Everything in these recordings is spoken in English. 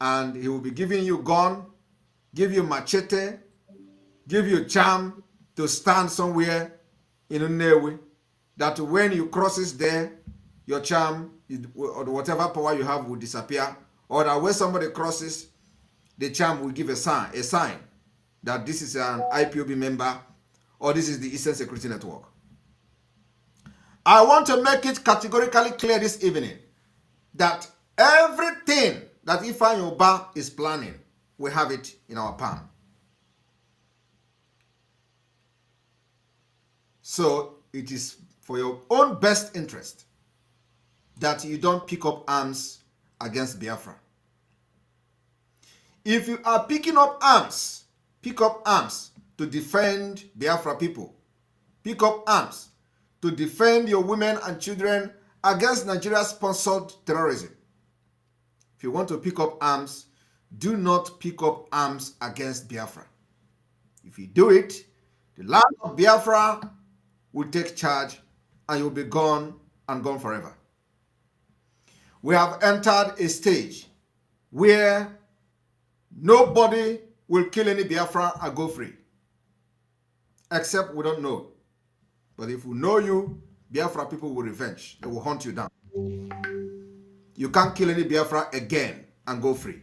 and he will be giving you gun, give you machete, give you charm to stand somewhere in Nnewi, that when you crosses there, your charm or whatever power you have will disappear, or that when somebody crosses, the charm will give a sign that this is an IPOB member or this is the Eastern Security Network. I want to make it categorically clear this evening that everything that Ifeanyi Ubah is planning, we have it in our palm. So it is for your own best interest that you don't pick up arms against Biafra. If you are picking up arms, pick up arms to defend Biafra people. Pick up arms to defend your women and children against Nigeria-sponsored terrorism. If you want to pick up arms, do not pick up arms against Biafra. If you do it, the land of Biafra will take charge and you'll be gone and gone forever. We have entered a stage where nobody will kill any Biafra and go free. Except we don't know. But if we know you, Biafra people will revenge. They will hunt you down. You can't kill any Biafra again and go free.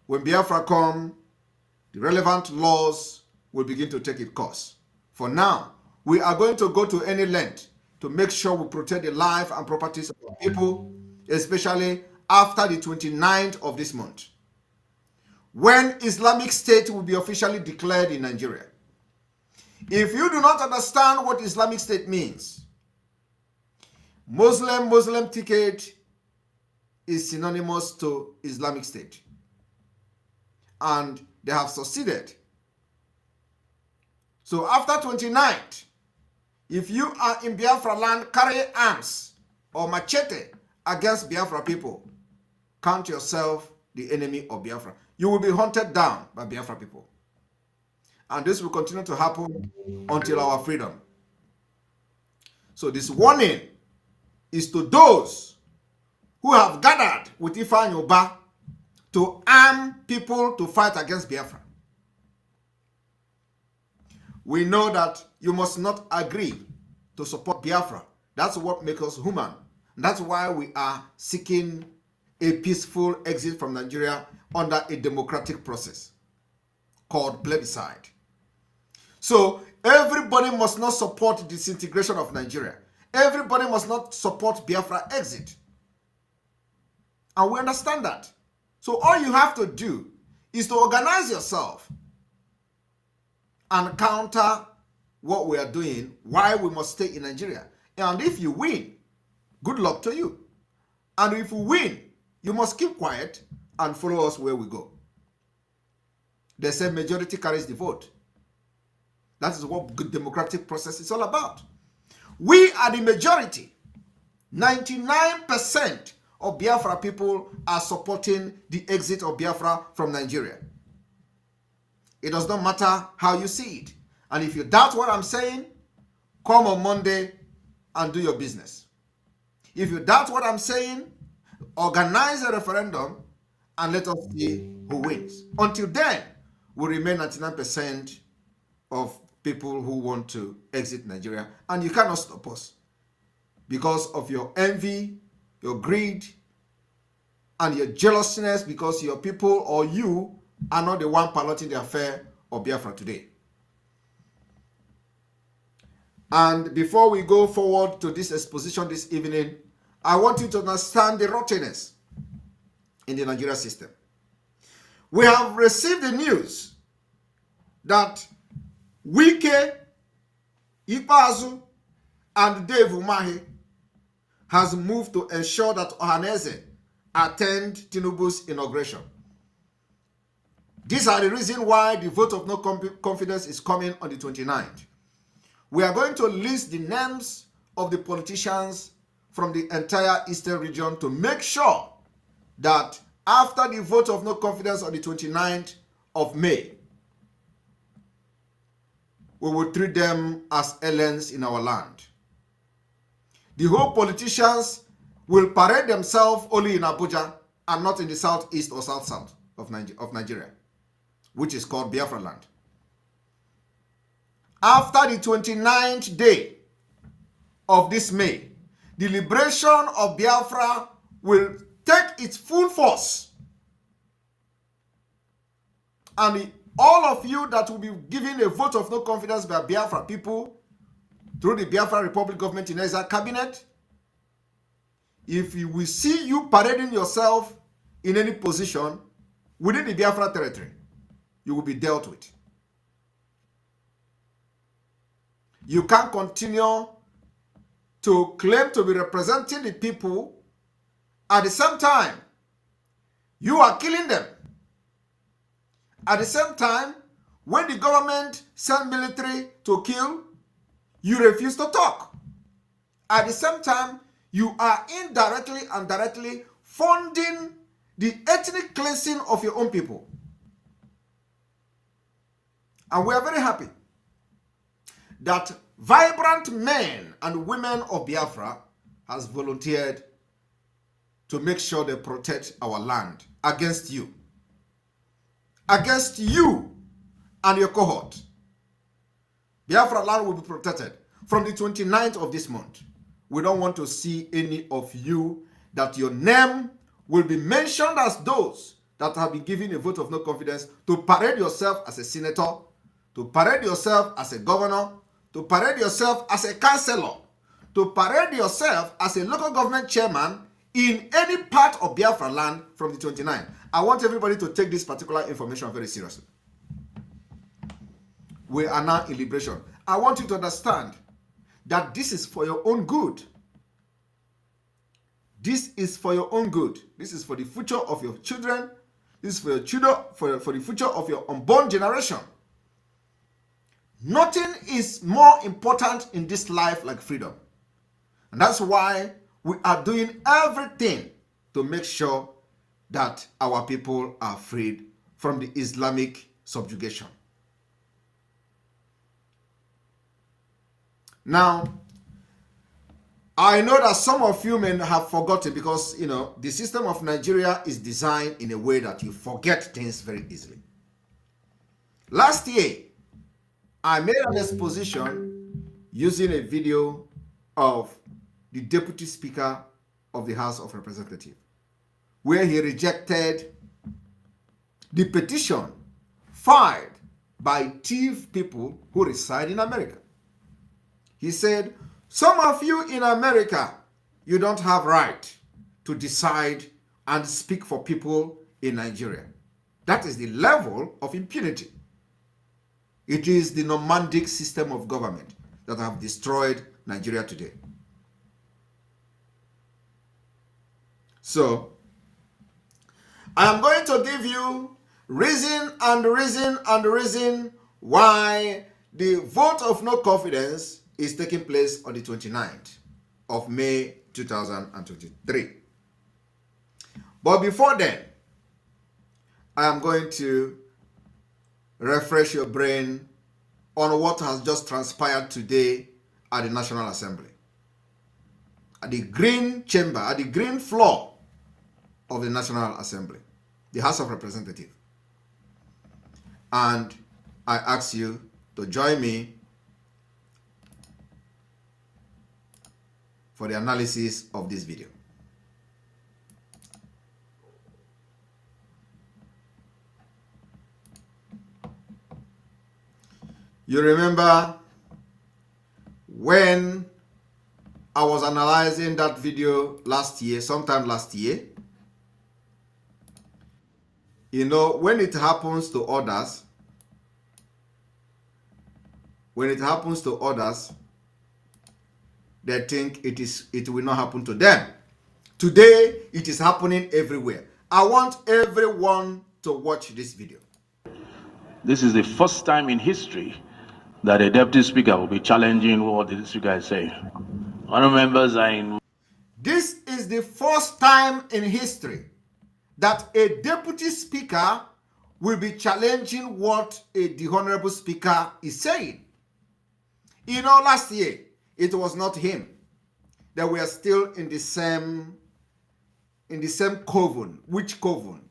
When Biafra come, the relevant laws will begin to take its course. For now, we are going to go to any length to make sure we protect the life and properties of people, especially after the 29th of this month, when Islamic State will be officially declared in Nigeria. If you do not understand what Islamic State means, Muslim ticket is synonymous to Islamic State. And they have succeeded. So after 29th, if you are in Biafra land, carry arms or machete against Biafra people, count yourself the enemy of Biafra. You will be hunted down by Biafra people. And this will continue to happen until our freedom. So this warning is to those who have gathered with Ifeanyi Ubah to arm people to fight against Biafra. We know that you must not agree to support Biafra. That's what makes us human. That's why we are seeking a peaceful exit from Nigeria under a democratic process called plebiscite. So everybody must not support the disintegration of Nigeria. Everybody must not support Biafra exit. And we understand that. So all you have to do is to organize yourself and counter what we are doing, why we must stay in Nigeria. And if you win, good luck to you. And if we win, you must keep quiet and follow us where we go. They say majority carries the vote. That is what good democratic process is all about. We are the majority. 99% of Biafra people are supporting the exit of Biafra from Nigeria. It does not matter how you see it. And if you doubt what I'm saying, come on Monday and do your business. If you doubt what I'm saying, organize a referendum and let us see who wins. Until then, we remain 99% of people who want to exit Nigeria. And you cannot stop us because of your envy, your greed, and your jealousness because your people or you are not the one piloting the affair of Biafra today. And before we go forward to this exposition this evening, I want you to understand the rottenness in the Nigeria system. We have received the news that Wike, Ikpeazu, and Dave Umahi has moved to ensure that Ohaneze attend Tinubu's inauguration. These are the reasons why the vote of no confidence is coming on the 29th. We are going to list the names of the politicians from the entire Eastern region to make sure that after the vote of no confidence on the 29th of May, we will treat them as aliens in our land. The whole politicians will parade themselves only in Abuja and not in the southeast or south of Nigeria, which is called Biafra land. After the 29th day of this May, the liberation of Biafra will take its full force. And all of you that will be giving a vote of no confidence by Biafra people through the Biafra Republic Government in Exile Cabinet, if we see you parading yourself in any position within the Biafra territory, you will be dealt with. You can't continue to claim to be representing the people. At the same time, you are killing them. At the same time, when the government send military to kill, you refuse to talk. At the same time, you are indirectly and directly funding the ethnic cleansing of your own people. And we are very happy that vibrant men and women of Biafra has volunteered to make sure they protect our land against you. Against you and your cohort. Biafra land will be protected from the 29th of this month. We don't want to see any of you that your name will be mentioned as those that have been given a vote of no confidence to parade yourself as a senator, to parade yourself as a governor, to parade yourself as a councillor, to parade yourself as a local government chairman in any part of Biafra land from the 29th. I want everybody to take this particular information very seriously. We are now in liberation. I want you to understand that this is for your own good. This is for your own good. This is for the future of your children. This is for your children, for the future of your unborn generation. Nothing is more important in this life like freedom. And that's why we are doing everything to make sure that our people are freed from the Islamic subjugation. Now, I know that some of you may have forgotten because, the system of Nigeria is designed in a way that you forget things very easily. Last year, I made an exposition using a video of the Deputy Speaker of the House of Representatives, where he rejected the petition filed by thief people who reside in America. He said, some of you in America, you don't have right to decide and speak for people in Nigeria. That is the level of impunity. It is the nomadic system of government that have destroyed Nigeria today. So, I am going to give you reason why the vote of no confidence is taking place on the 29th of May 2023. But before then, I am going to refresh your brain on what has just transpired today at the National Assembly. At the green chamber, at the green floor of the National Assembly, the House of Representatives. And I ask you to join me for the analysis of this video. You remember when I was analyzing that video last year, sometime last year? When it happens to others, they think it will not happen to them. Today, it is happening everywhere. I want everyone to watch this video. This is the first time in history that a deputy speaker will be challenging what the speaker is saying. Honorable members are in. This is the first time in history that a deputy speaker will be challenging what the honorable speaker is saying. Last year, it was not him. They were still in the same in the same coven, witch coven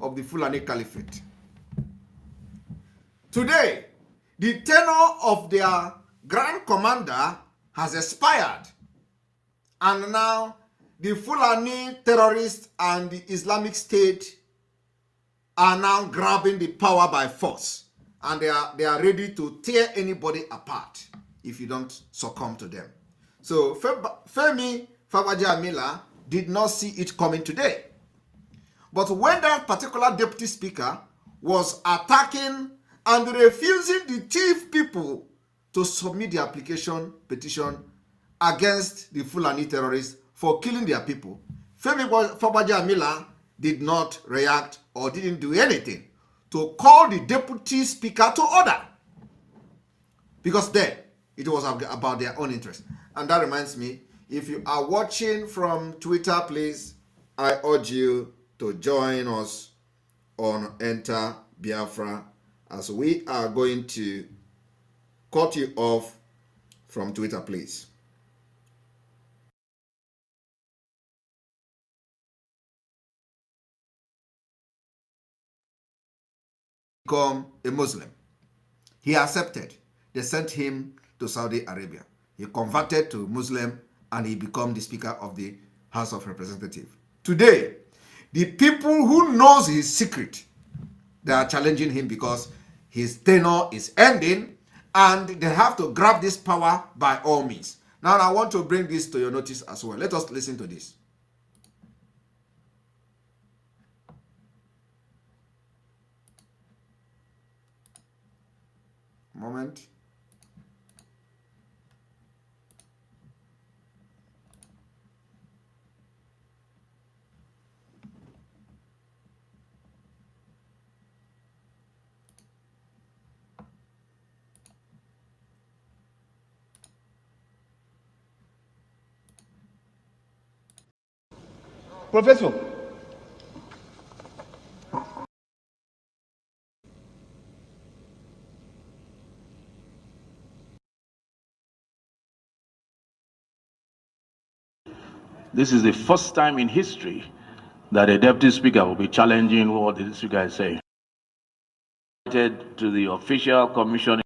of the Fulani Caliphate. Today, the tenure of their grand commander has expired, and now the Fulani terrorists and the Islamic State are now grabbing the power by force, and they are ready to tear anybody apart if you don't succumb to them. So Femi Fabajaamila did not see it coming today. But when that particular deputy speaker was attacking and refusing the chief people to submit the petition against the Fulani terrorists for killing their people, Femi Fabajaamila did not react or didn't do anything to call the deputy speaker to order, because then it was about their own interest. And that reminds me, if you are watching from Twitter, please, I urge you to join us on anti-Biafra, as we are going to cut you off from Twitter, please. Become a Muslim. He accepted. They sent him to Saudi Arabia. He converted to Muslim and he became the Speaker of the House of Representatives. Today, the people who knows his secret, they are challenging him because his tenure is ending and they have to grab this power by all means. Now, I want to bring this to your notice as well. Let us listen to this. Moment. Professor, This is the first time in history that a deputy speaker will be challenging what the speaker is saying. To the official commission on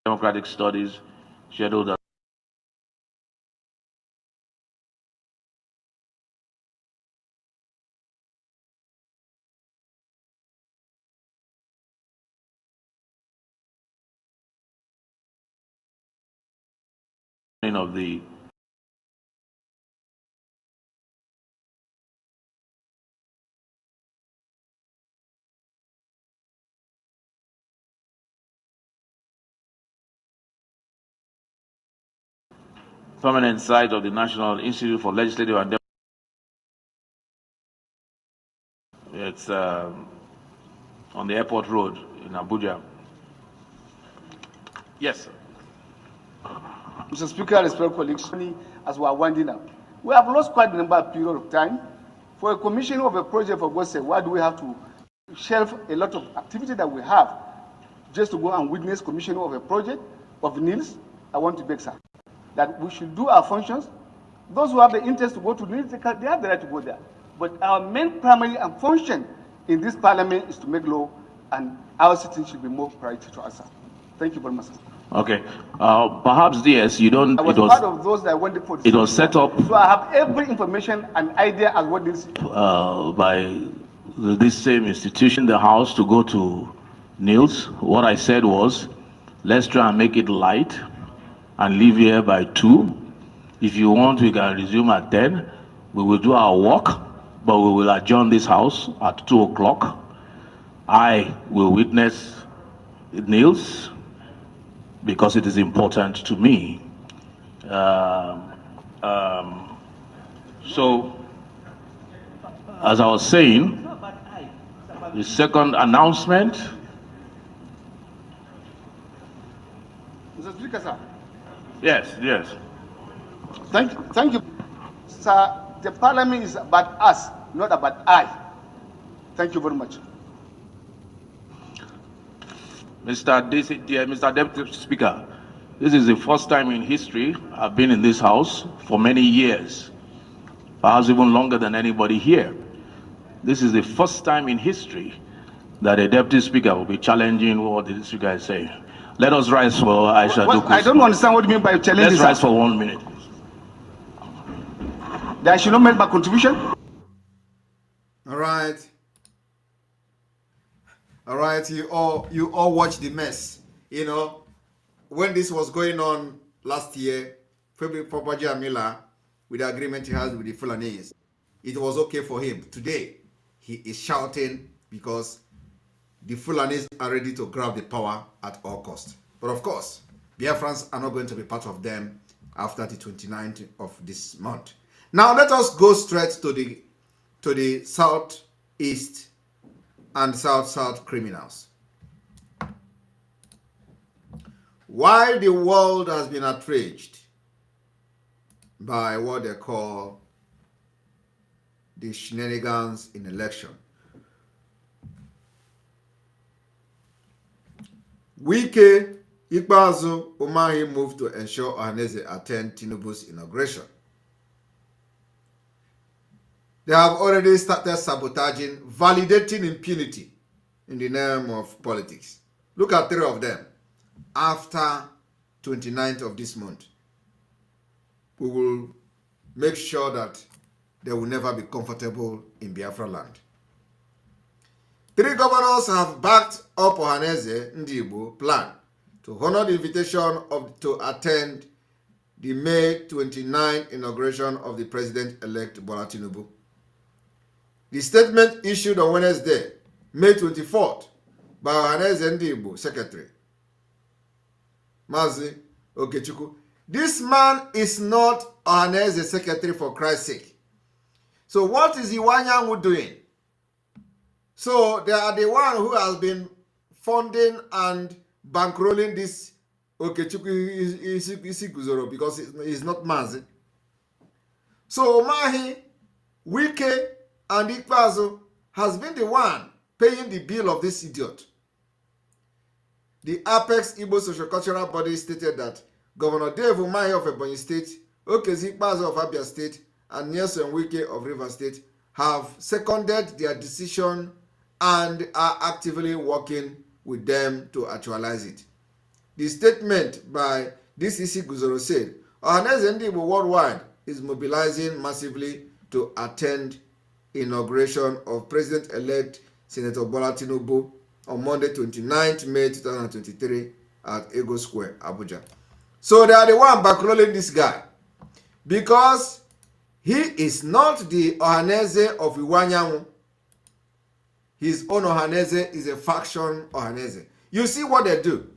democratic studies scheduled at of the permanent site of the National Institute for Legislative and It's on the airport road in Abuja. Yes, sir. Mr. Speaker, respected colleagues, as we are winding up, we have lost quite a number of period of time. For a commission of a project, for God's sake, why do we have to shelve a lot of activity that we have just to go and witness commissioning of a project of NILS? I want to beg, sir, that we should do our functions. Those who have the interest to go to NILS, they have the right to go there. But our main primary and function in this parliament is to make law, and our citizens should be more priority to us, sir. Thank you very much, sir. Okay. Perhaps yes, you don't. I was part of those that went for this. It was set up. So I have every information and idea as what this by this same institution, the House, to go to NILS. What I said was, let's try and make it light and leave here by 2. If you want, we can resume at 10. We will do our work, but we will adjourn this House at 2 o'clock. I will witness NILS because it is important to me. So, as I was saying, the second announcement. Mr. Speaker, sir. Yes, yes. Thank you, sir. The parliament is about us, not about I. Thank you very much. Mr. Deputy Speaker, this is the first time in history I've been in this House for many years. perhaps even longer than anybody here. This is the first time in history that a deputy speaker will be challenging what the speaker is saying. Let us rise for Aisha Duku's. I don't understand what you mean by challenging. Let's rise for 1 minute. That I should not make my contribution? All right. All right, you all watch the mess. You know, when this was going on last year, Papa Jamila, with the agreement he has with the Fulanese, it was okay for him. Today, he is shouting because the Fulanese are ready to grab the power at all costs. But of course, Biafrans are not going to be part of them after the 29th of this month. Now let us go straight to the southeast and south criminals. While the world has been outraged by what they call the shenanigans in election, Wike Ikpeazu Umahi moved to ensure Ohaneze attend Tinubu's inauguration. They have already started sabotaging, validating impunity in the name of politics. Look at 3 of them. After 29th of this month, we will make sure that they will never be comfortable in Biafra land. 3 governors have backed up Ohaneze Ndigbo plan to honor the invitation to attend the May 29 inauguration of the President-elect Bola Tinubu. The statement issued on Wednesday, May 24th, by Ohaneze Ndigbo Secretary, Mazi Okechukwu. This man is not Ohaneze Secretary, for Christ's sake. So what is Iwanyanwu doing? So they are the one who has been funding and bankrolling this Okechukwu Isiguzoro because he's not Mazi. So Omahi, Wike, and Ikpeazu has been the one paying the bill of this idiot. The Apex Igbo Socio-Cultural Body stated that Governor Dave Umahi of Ebonyi State, Okezi Ikpeazu of Abia State, and Nelson Wike of Rivers State have seconded their decision and are actively working with them to actualize it. The statement by DCC Guzoro said, Ohaneze Ndigbo worldwide is mobilizing massively to attend inauguration of President-elect Senator Bola Tinubu on Monday 29th May 2023 at Ego Square, Abuja. So they are the one backrolling this guy because he is not the Ohaneze of Iwanyanwu. His own Ohaneze is a faction Ohaneze. You see what they do?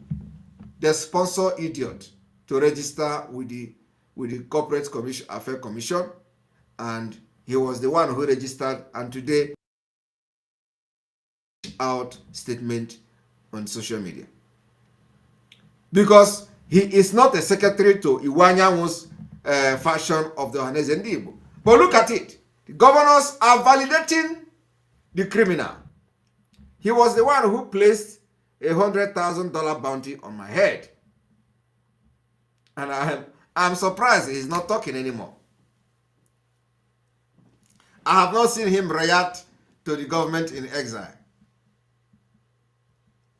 They sponsor idiot to register with the Corporate Affairs Commission, and he was the one who registered, and today out statement on social media. Because he is not a secretary to Iwanyawu's faction of the Ohaneze Ndigbo. But look at it. The governors are validating the criminal. He was the one who placed a $100,000 bounty on my head. And I'm surprised he's not talking anymore. I have not seen him react to the government in exile.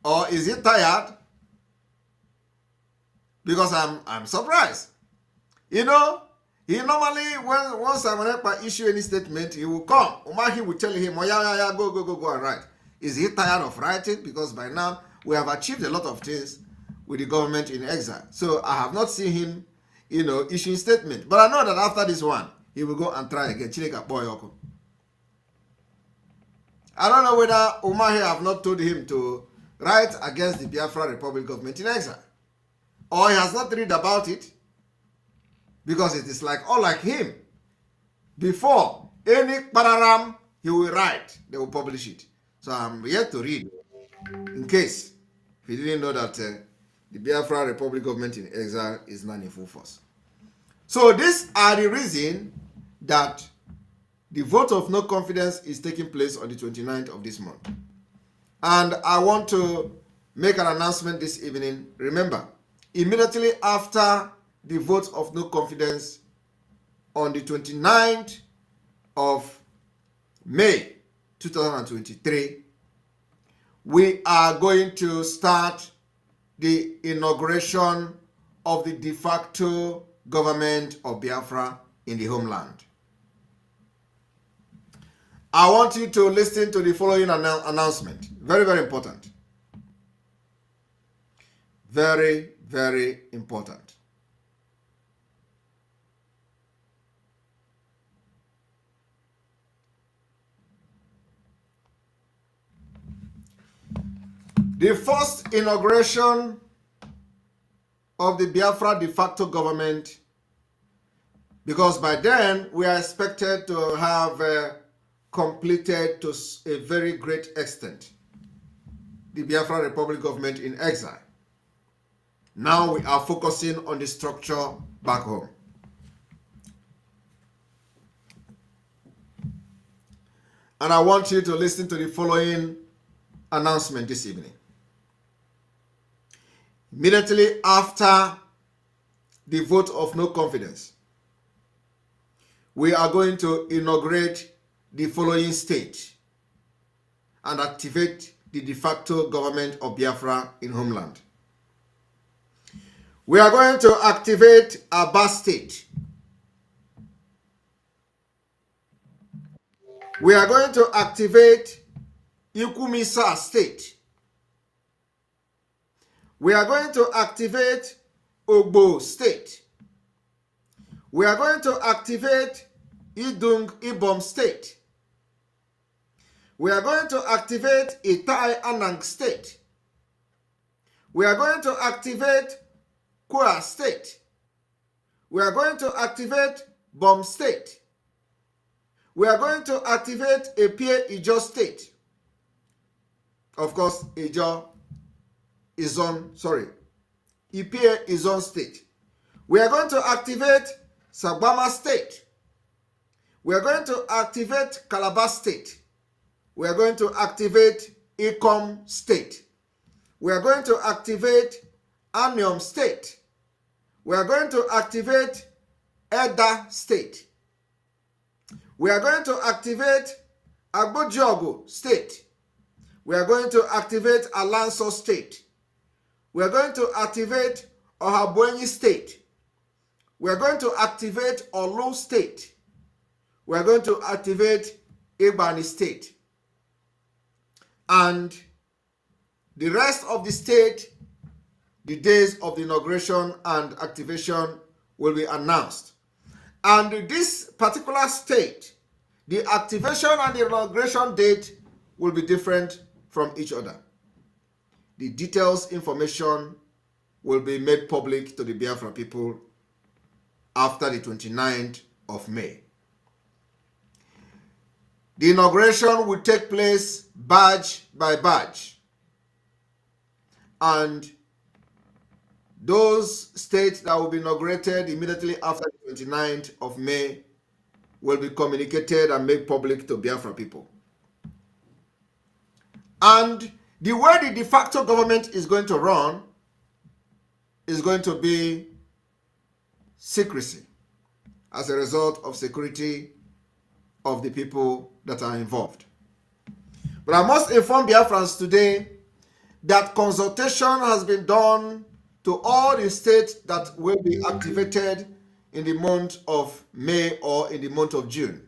Or is he tired? Because I'm surprised. You know, he normally, once Amanepa issue any statement, he will come. Umahi will tell him, oh, yeah, go and write. Is he tired of writing? Because by now, we have achieved a lot of things with the government in exile. So I have not seen him, issuing statement. But I know that after this one, he will go and try again. Chineka Boyoko. I don't know whether Umahi have not told him to write against the Biafra Republic government in exile. Or he has not read about it. Because it is all like him. Before any pararam he will write, they will publish it. So I'm yet to read. In case if you didn't know that the Biafra Republic government in exile is not in full force. So these are the reason that the vote of no confidence is taking place on the 29th of this month. And I want to make an announcement this evening. Remember, immediately after the vote of no confidence on the 29th of May 2023, we are going to start the inauguration of the de facto government of Biafra in the homeland. I want you to listen to the following announcement. Very, very important. Very, very important. The first inauguration of the Biafra de facto government, because by then we are expected to have completed to a very great extent the Biafra Republic government in exile. Now we are focusing on the structure back home. And I want you to listen to the following announcement this evening. Immediately after the vote of no confidence, we are going to inaugurate the following state and activate the de facto government of Biafra in homeland. We are going to activate Aba State. We are going to activate Ikwumisa State. We are going to activate Ogbo State. We are going to activate Idung Ibom State. We are going to activate Itai Anang State. We are going to activate Kwara State. We are going to activate Bom State. We are going to activate Epie Ijo State. Of course, Ijo is on, Epie is on state. We are going to activate Sagbama State. We are going to activate Calabar State. We are going to activate Ikom State. We are going to activate Aniom State. We are going to activate Eda State. We are going to activate Agbojogo State. We are going to activate Alanso State. We are going to activate Ohabuenyi State. We are going to activate Olu State. We are going to activate Ibani State. And the rest of the state, the days of the inauguration and activation will be announced. And this particular state, the activation and the inauguration date will be different from each other. The details, information will be made public to the Biafra people after the 29th of May. The inauguration will take place badge by badge. And those states that will be inaugurated immediately after the 29th of May will be communicated and made public to Biafra people. And the way the de facto government is going to run is going to be secrecy as a result of security of the people that are involved. But I must inform Biafrans today that consultation has been done to all the states that will be activated in the month of May or in the month of June.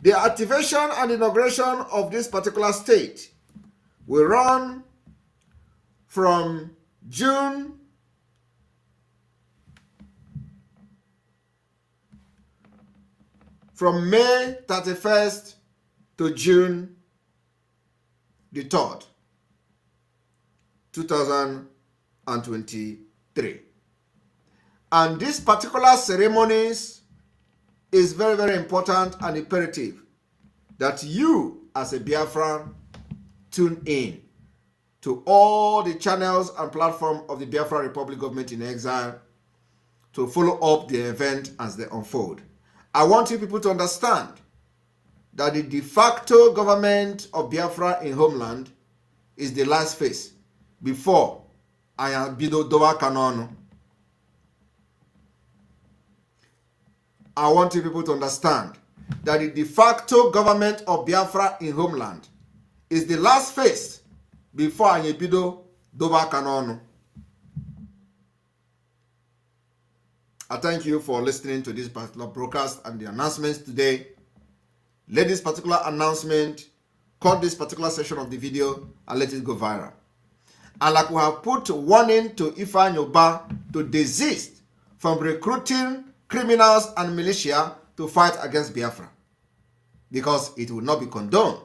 The activation and inauguration of this particular state will run from May 31st to June the 3rd, 2023. And this particular ceremonies is very, very important and imperative that you as a Biafran tune in to all the channels and platforms of the Biafra Republic government in exile to follow up the event as they unfold. I want you people to understand that the de facto government of Biafra in homeland is the last phase before Ayabido Dowa Kanono. I want you people to understand that the de facto government of Biafra in homeland is the last phase before Anyebido Doba Kanonu. I thank you for listening to this particular broadcast and the announcements today. Let this particular announcement cut this particular section of the video and let it go viral. And like we have put warning to Ifeanyi Ubah to desist from recruiting criminals and militia to fight against Biafra, because it will not be condoned.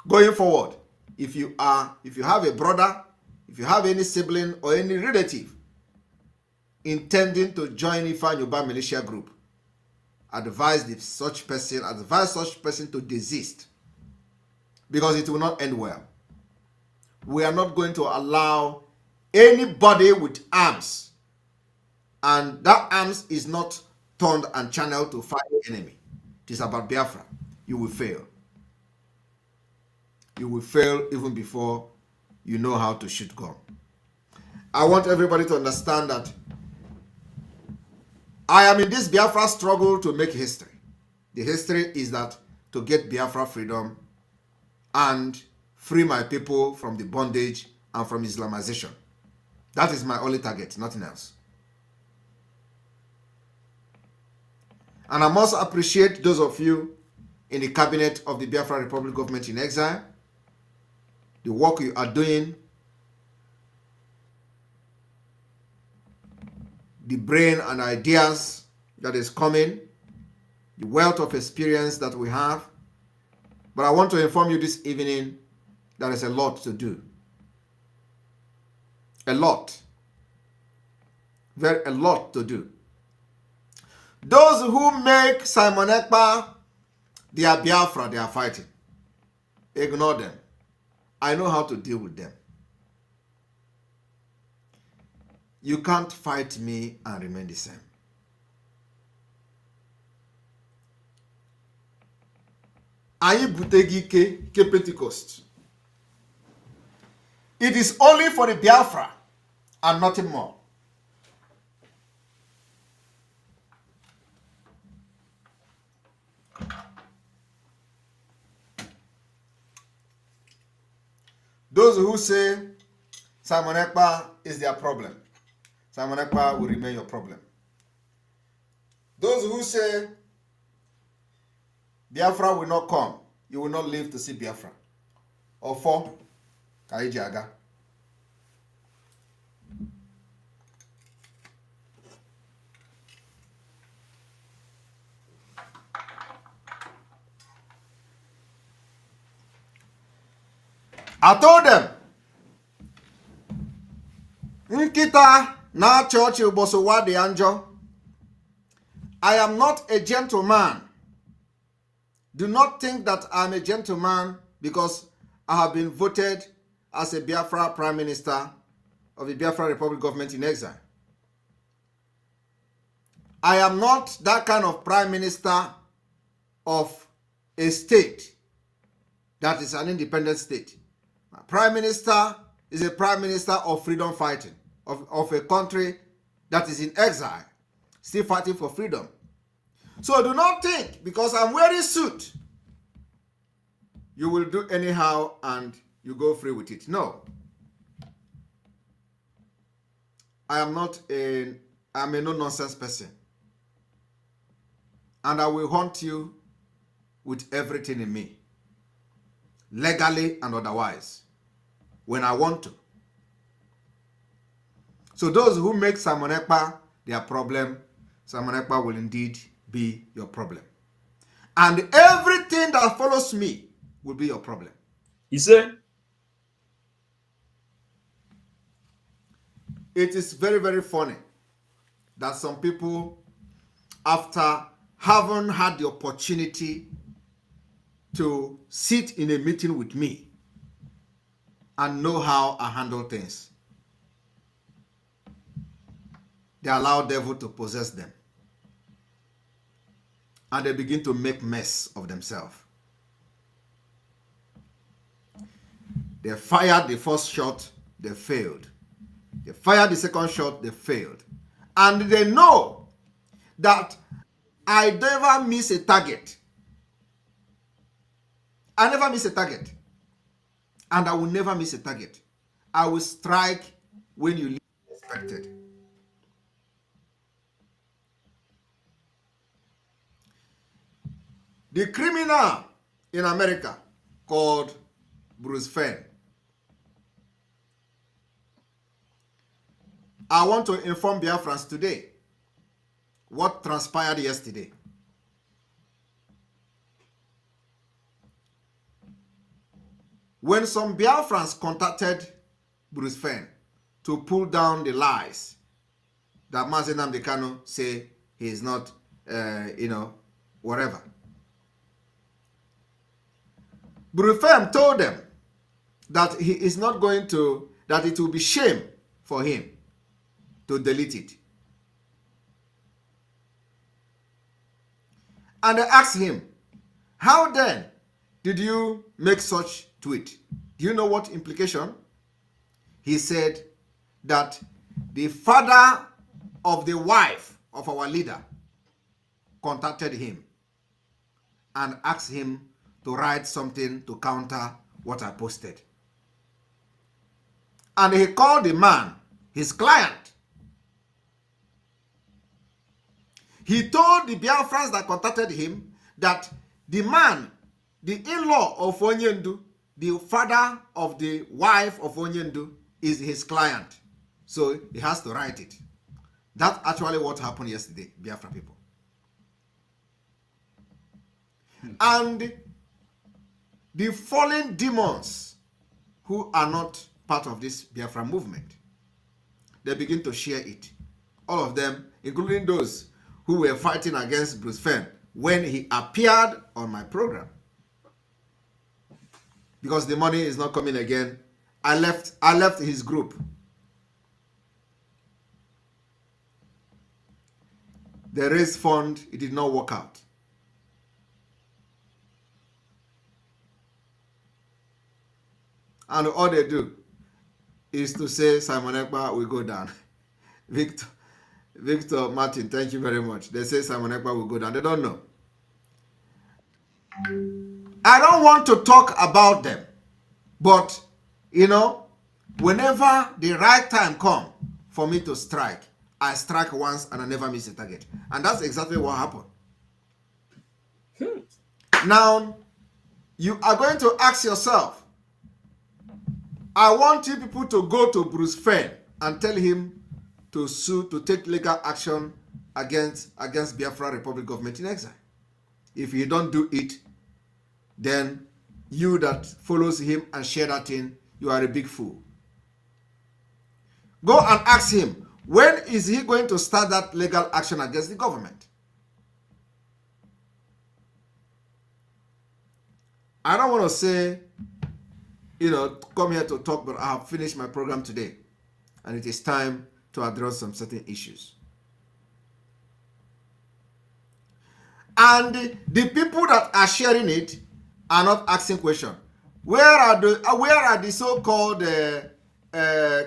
Going forward, if you have a brother, if you have any sibling or any relative intending to join Ifeanyi Ubah militia group, advise such person to desist, because it will not end well. We are not going to allow anybody with arms, and that arms is not turned and channeled to fight the enemy. It is about Biafra. You will fail. You will fail even before you know how to shoot gun. I want everybody to understand that I am in this Biafra struggle to make history. The history is that to get Biafra freedom and free my people from the bondage and from Islamization. That is my only target, nothing else. And I must appreciate those of you in the cabinet of the Biafra Republic government in exile, the work you are doing, the brain and ideas that is coming, the wealth of experience that we have. But I want to inform you this evening, there is a lot to do. A lot. A lot to do. Those who make Simon Ekpa their Biafra, they are fighting. Ignore them. I know how to deal with them. You can't fight me and remain the same. Anyị buteghị ike Pentecost. It is only for the Biafra and nothing more. Those who say Simon Ekpa is their problem, Simon Ekpa will remain your problem. Those who say Biafra will not come, you will not live to see Biafra. Or for Kaijaga. I told them, Nkita na church ubosowa de anjo. I am not a gentleman. Do not think that I'm a gentleman because I have been voted as a Biafra Prime Minister of the Biafra Republic government in exile. I am not that kind of Prime Minister of a state that is an independent state. My Prime Minister is a Prime Minister of freedom fighting, of a country that is in exile, still fighting for freedom. So do not think, because I'm wearing suit, you will do anyhow and you go free with it. No. I'm a no-nonsense person. And I will hunt you with everything in me, legally and otherwise, when I want to. So those who make Simon Ekpa their problem, Simon Ekpa will indeed be your problem. And everything that follows me will be your problem. He said, it is very, very funny that some people, after having had the opportunity to sit in a meeting with me and know how I handle things, they allow the devil to possess them. And they begin to make mess of themselves. They fired the first shot, they failed. They fired the second shot, they failed. And they know that I never miss a target. I never miss a target. And I will never miss a target. I will strike when you least expected. The criminal in America called Bruce Fenn. I want to inform Biafrans today what transpired yesterday. When some Biafrans contacted Bruce Fenn to pull down the lies that Mazi Nnamdi Kanu say he is not, whatever. Bruce Fenn told them that he is not going to, that it will be shame for him to delete it. And they asked him, how then did you make such tweet? Do you know what implication? He said that the father of the wife of our leader contacted him and asked him to write something to counter what I posted. And he called the man his client. He told the Biafrans that contacted him that the man, the in-law of Onyendu, the father of the wife of Onyendu, is his client. So he has to write it. That's actually what happened yesterday, Biafra people. And the fallen demons who are not part of this Biafra movement, they begin to share it. All of them, including those who were fighting against Bruce Fenn when he appeared on my program. Because the money is not coming again, I left his group. The raise fund, it did not work out. And all they do is to say Simon Ekpa will go down. Victor Martin, thank you very much. They say Simon Ekpa will go down. They don't know. I don't want to talk about them. But, whenever the right time comes for me to strike, I strike once and I never miss a target. And that's exactly what happened. Now, you are going to ask yourself, I want you people to go to Bruce Fenn and tell him to sue, to take legal action against Biafra Republic government in exile. If you don't do it, then you that follows him and share that thing, you are a big fool. Go and ask him, when is he going to start that legal action against the government? I don't want to say, come here to talk, but I have finished my program today. And it is time to address some certain issues. And the people that are sharing it are not asking questions. Where are the so-called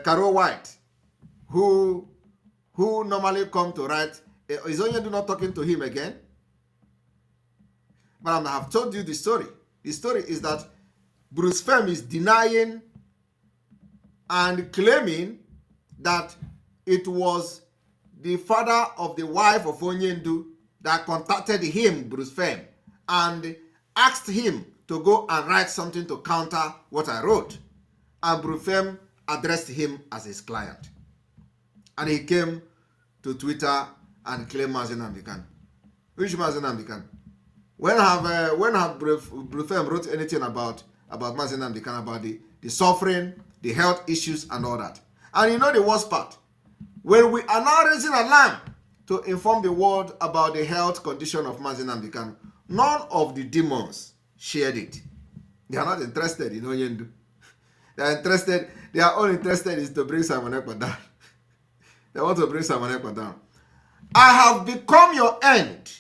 Caro White who normally come to write? Is Onyendu not talking to him again? But I have told you the story. The story is that Bruce Fenn is denying and claiming that it was the father of the wife of Onyendu that contacted him, Bruce Fenn, and asked him to go and write something to counter what I wrote. And Bruce Fenn addressed him as his client. And he came to Twitter and claimed Mazi Nnamdi Kanu. Which Mazi Nnamdi Kanu? When have Bruce Fenn wrote anything about Mazi Nnamdi Kanu, about the suffering, the health issues and all that? And you know the worst part? When we are now raising alarm to inform the world about the health condition of Mazi Nnamdi Kanu, none of the demons shared it. They are not interested in Onyendu. They are all interested is to bring Simon Ekpa down. They want to bring Simon Ekpa down. I have become your end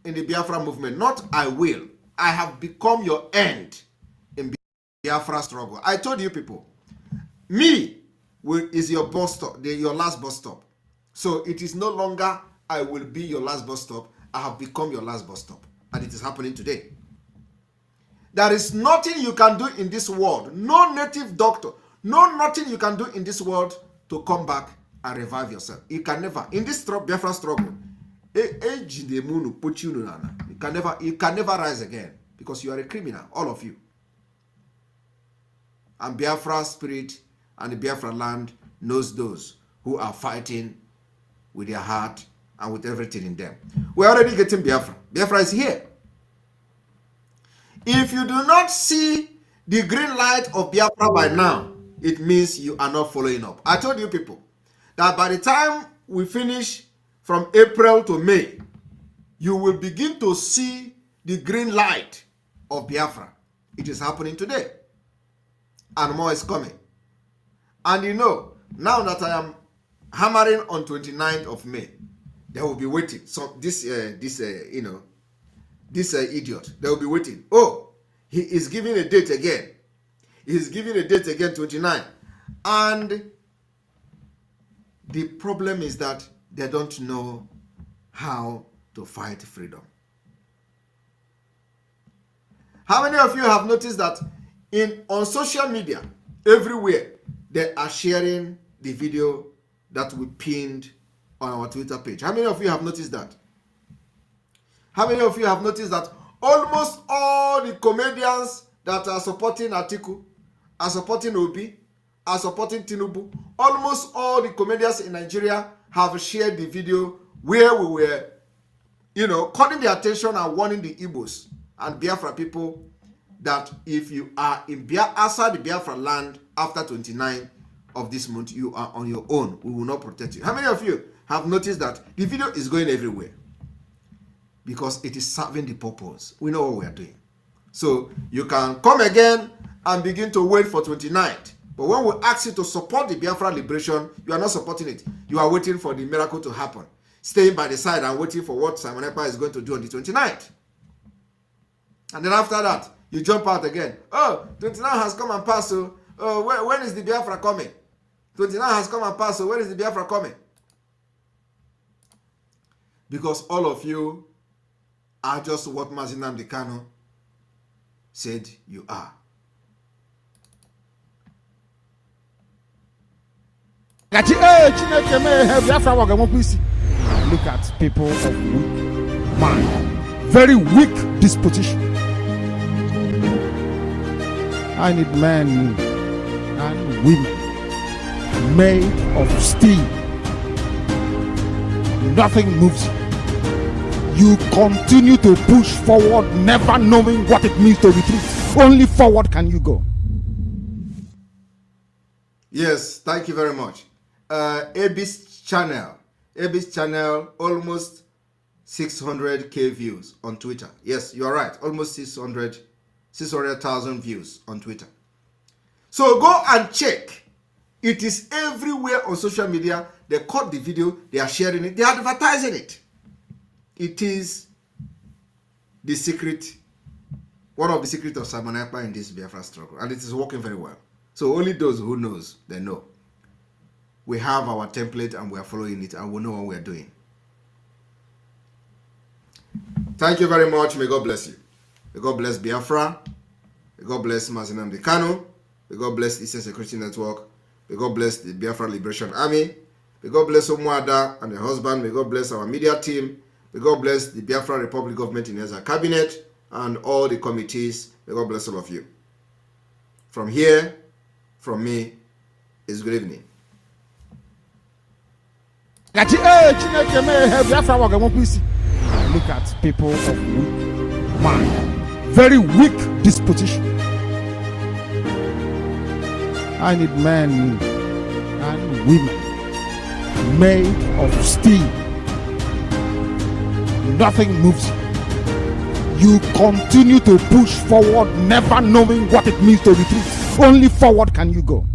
in the Biafra movement. Not I will. I have become your end in Biafra struggle. I told you people, me is your bus stop, your last bus stop. So it is no longer I will be your last bus stop. I have become your last bus stop. And it is happening today. There is nothing you can do in this world. No native doctor. Nothing you can do in this world to come back and revive yourself. You can never. In this Biafra struggle, you can never rise again. Because you are a criminal. All of you. And Biafra spirit and the Biafra land knows those who are fighting with their heart and with everything in them. We're already getting Biafra. Biafra is here. If you do not see the green light of Biafra by now, it means you are not following up. I told you people that by the time we finish from April to May, you will begin to see the green light of Biafra. It is happening today. And more is coming. And you know, now that I am hammering on 29th of May, they will be waiting. So this idiot, they will be waiting. Oh, he is giving a date again. He is giving a date again, 29. And the problem is that they don't know how to fight freedom. How many of you have noticed that on social media, everywhere, they are sharing the video that we pinned on our Twitter page? How many of you have noticed that? How many of you have noticed that almost all the comedians that are supporting Atiku, are supporting Obi, are supporting Tinubu, almost all the comedians in Nigeria have shared the video where we were, calling the attention and warning the Igbos and Biafra people that if you are outside the Biafra land after 29 of this month, you are on your own. We will not protect you. How many of you have noticed that the video is going everywhere? Because it is serving the purpose. We know what we are doing. So you can come again and begin to wait for 29th. But when we ask you to support the Biafra liberation, you are not supporting it. You are waiting for the miracle to happen. Staying by the side and waiting for what Simon Ekpa is going to do on the 29th. And then after that, you jump out again. Oh, 29 has come and passed. So when is the Biafra coming? 29 has come and passed. So when is the Biafra coming? Because all of you are just what Mazinam Dekano said you are. Look at people of weak mind, very weak disposition. I need men and women made of steel. Nothing moves you. You continue to push forward, never knowing what it means to retreat. Only forward can you go. Yes, thank you very much. Abis channel, almost 600k views on Twitter. Yes, you are right. Almost 600,000 views on Twitter. So go and check. It is everywhere on social media. They cut the video, they are sharing it, they are advertising it. It is the secret, one of the secrets of Simon Ekpa in this Biafra struggle. And it is working very well. So only those who knows, they know. We have our template and we are following it and we know what we are doing. Thank you very much. May God bless you. May God bless Biafra. May God bless Mazinam Dekano. May God bless Eastern Security Network. May God bless the Biafra Liberation Army. May God bless Omuada and her husband. May God bless our media team. May God bless the Biafra Republic government in Ezra cabinet and all the committees. May God bless all of you. From here, from me, is good evening. Look at people of weak mind, very weak disposition. I need men and women made of steel. Nothing moves you. You continue to push forward, never knowing what it means to retreat. Only forward can you go.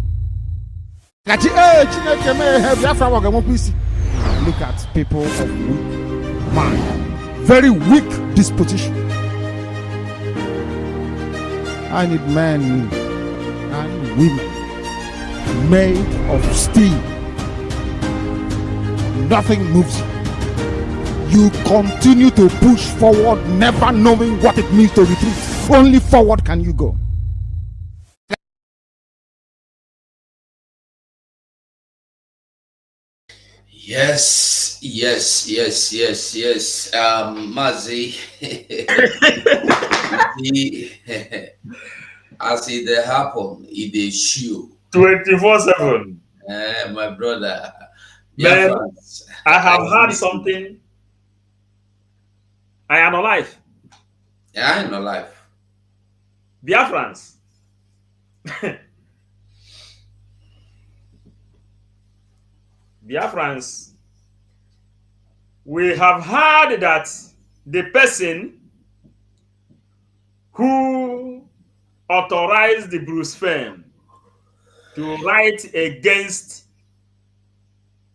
Look at people of weak mind, very weak disposition. I need men and women made of steel. Nothing moves you. You continue to push forward, never knowing what it means to retreat. Only forward can you go. Yes. Mazi, as it happen, it is show. 24/7. My brother, Man, Biafrans, I have I heard miss you. something. I am alive. Yeah, I know life. Biafrans. Biafrans. We have heard that the person who authorized the Bruce firm to write against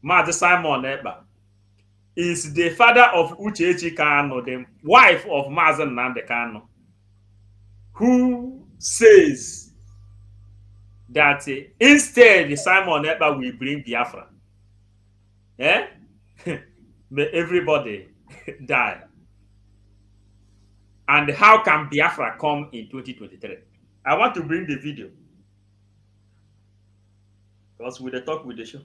Mad Simon Eba is the father of Uchechi Kano, the wife of Mazen Nande Kano, who says that instead Simon Eba will bring Biafra. Eh? May everybody die. And how can Biafra come in 2023? I want to bring the video. Because with the talk with the show.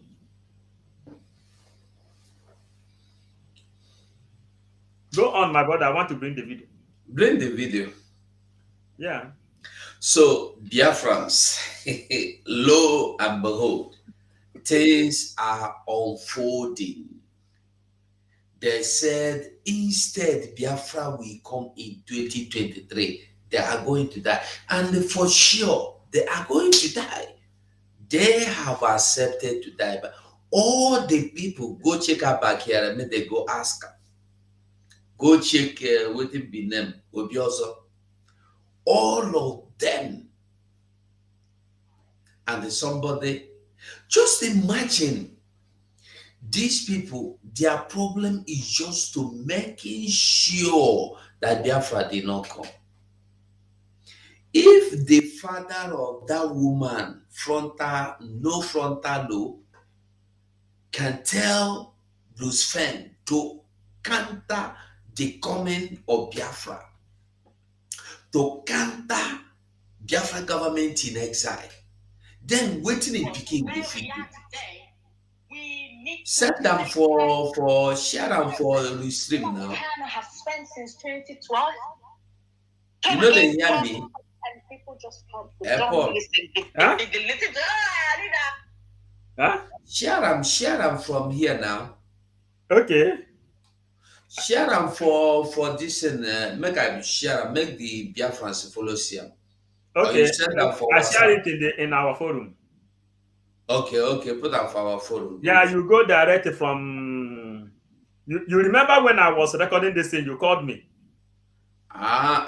Go on, my brother. I want to bring the video. Bring the video. Yeah. So, Biafrans, lo and behold, things are unfolding. They said instead Biafra will come in 2023. They are going to die. And for sure, they are going to die. They have accepted to die. But all the people, go check her back here. I mean, they go ask her. Go check what it be named, Obioso. All of them. And somebody, just imagine these people, their problem is just to making sure that Biafra did not come. If the father of that woman, no frontal lobe, can tell Bruce Fenn to counter the coming of Biafra, to counter Biafra government in exile, then waiting in Peking defeat. Set them for share them for the stream now. Has spent since 2012. You know they hear me. And people just come to Airport. Huh? Huh? Share them from here now. Okay. Share them for this and make I share them, make the Biafrans follow Siam. Okay. Send them for I share WhatsApp. it in our forum. Okay, put them for our forum. Yeah, you go direct from. You remember when I was recording this thing, you called me.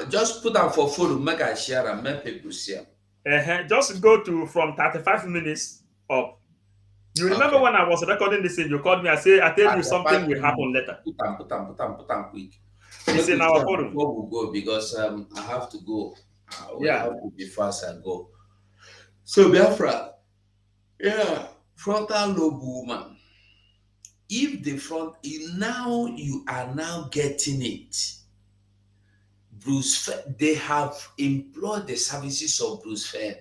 Just put them for forum, make I share them, make people see them. Just go to from 35 minutes up. You remember when I was recording this thing, you called me. I tell you something will happen later. Put them quick. It's in our forum. Before we go, because I have to go. We have to be fast and go. So Biafra, frontal lobe woman. If the front now you are now getting it. Bruce, they have employed the services of Bruce Fair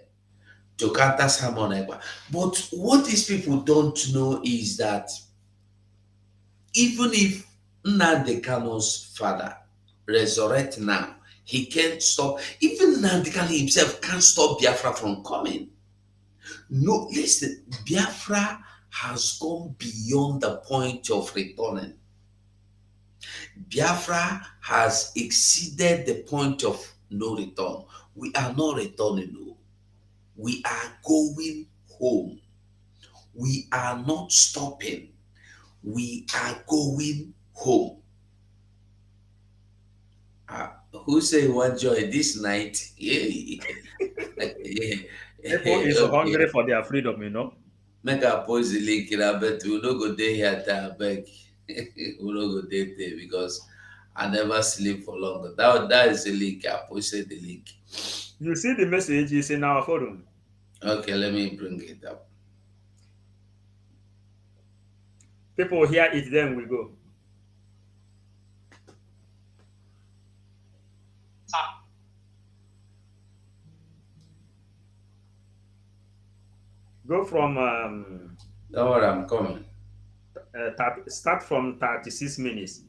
to counter Simon Ekpa. But what these people don't know is that even if Nnamdi Kanu's father resurrect now, he can't stop. Even Nnamdi Kanu himself can't stop Biafra from coming. No, listen, Biafra has gone beyond the point of returning. Biafra has exceeded the point of no return. We are not returning. No. We are going home. We are not stopping. We are going home. Who say one joy this night? People is hungry for their freedom, you know. Make a post the link in a bet we no go there here to beg. We no go there because I never sleep for long. That is the link. I posted the link. You see the message is in our forum. Okay, let me bring it up. People hear it, then we go. Go from Don't worry, I'm coming. start from 36 minutes.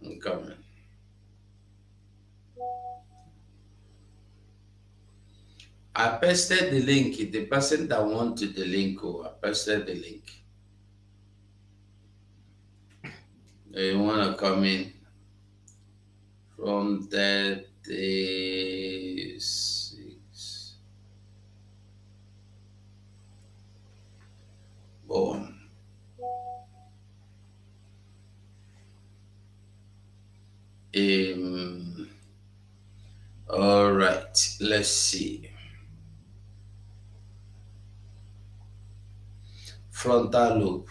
I'm coming. I pasted the link. The person that wanted the link, I pasted the link. You want to come in from 36. Boom. All right, let's see. Frontal lobe.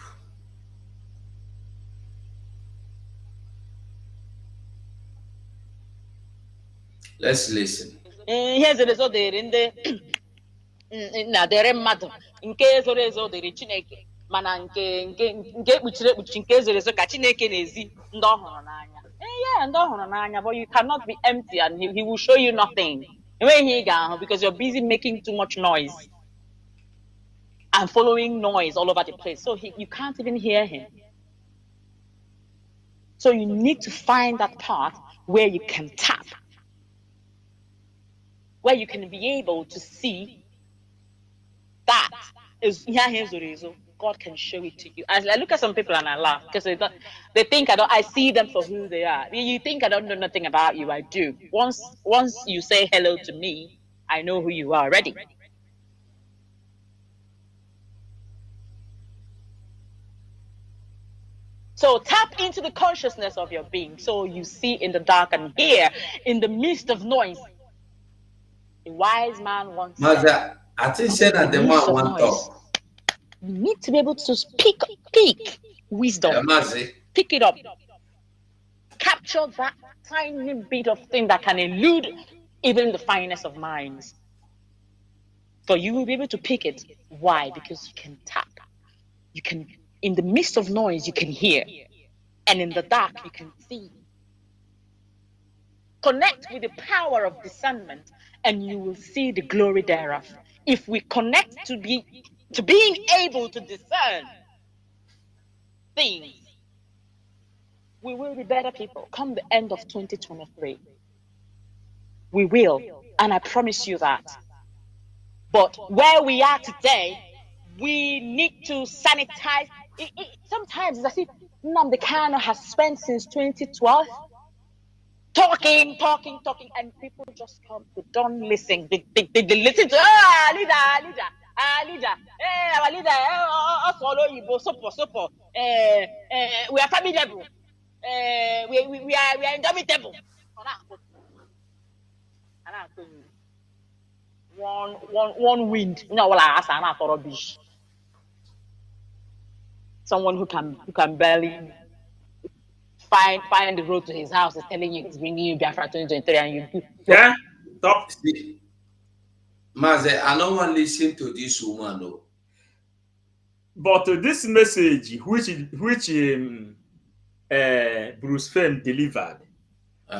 Let's listen. Ihe zoro ezo dịrị ndị na-adịrị mmadụ nke zoro ezo dịrị Chineke mana nke ekpuchiri ekpuchi nke zoro ezo ka Chineke na-ezi ndị ọ hụrụ n'anya. Yeah, ndị ọ hụrụ n'anya, but you cannot be empty and he will show you nothing. Enweghị ị ga-ahụ because you're busy making too much noise and following noise all over the place. So you can't even hear him. So you need to find that part where you can tap, where you can be able to see that is God can show it to you. I look at some people and I laugh because they think I see them for who they are. You think I don't know nothing about you? I do. Once you say hello to me, I know who you are already. So tap into the consciousness of your being so you see in the dark and hear in the midst of noise. A wise man once said, I think said that the man want talk. You need to be able to speak wisdom. Pick it up. Capture that tiny bit of thing that can elude even the finest of minds. So you will be able to pick it. Why? Because you can tap. You can, in the midst of noise, you can hear. And in the dark, you can see. Connect with the power of discernment and you will see the glory thereof. If we connect to being able to discern things, we will be better people come the end of 2023. We will, and I promise you that. But where we are today, we need to sanitize. Sometimes it's as if Nnamdi Kanu has spent since 2012 talking, and people just come. They don't listen. They listen to leader. Our leader. Follow you, support. We are formidable. We are indomitable. One wind. You know what I ask? I'm not rubbish. Someone who can barely find the road to his house is telling you it's bringing you Biafra 2023 and you. Yeah, stop. Maze, I don't want to listen to this woman though. But this message, which Bruce Femme delivered,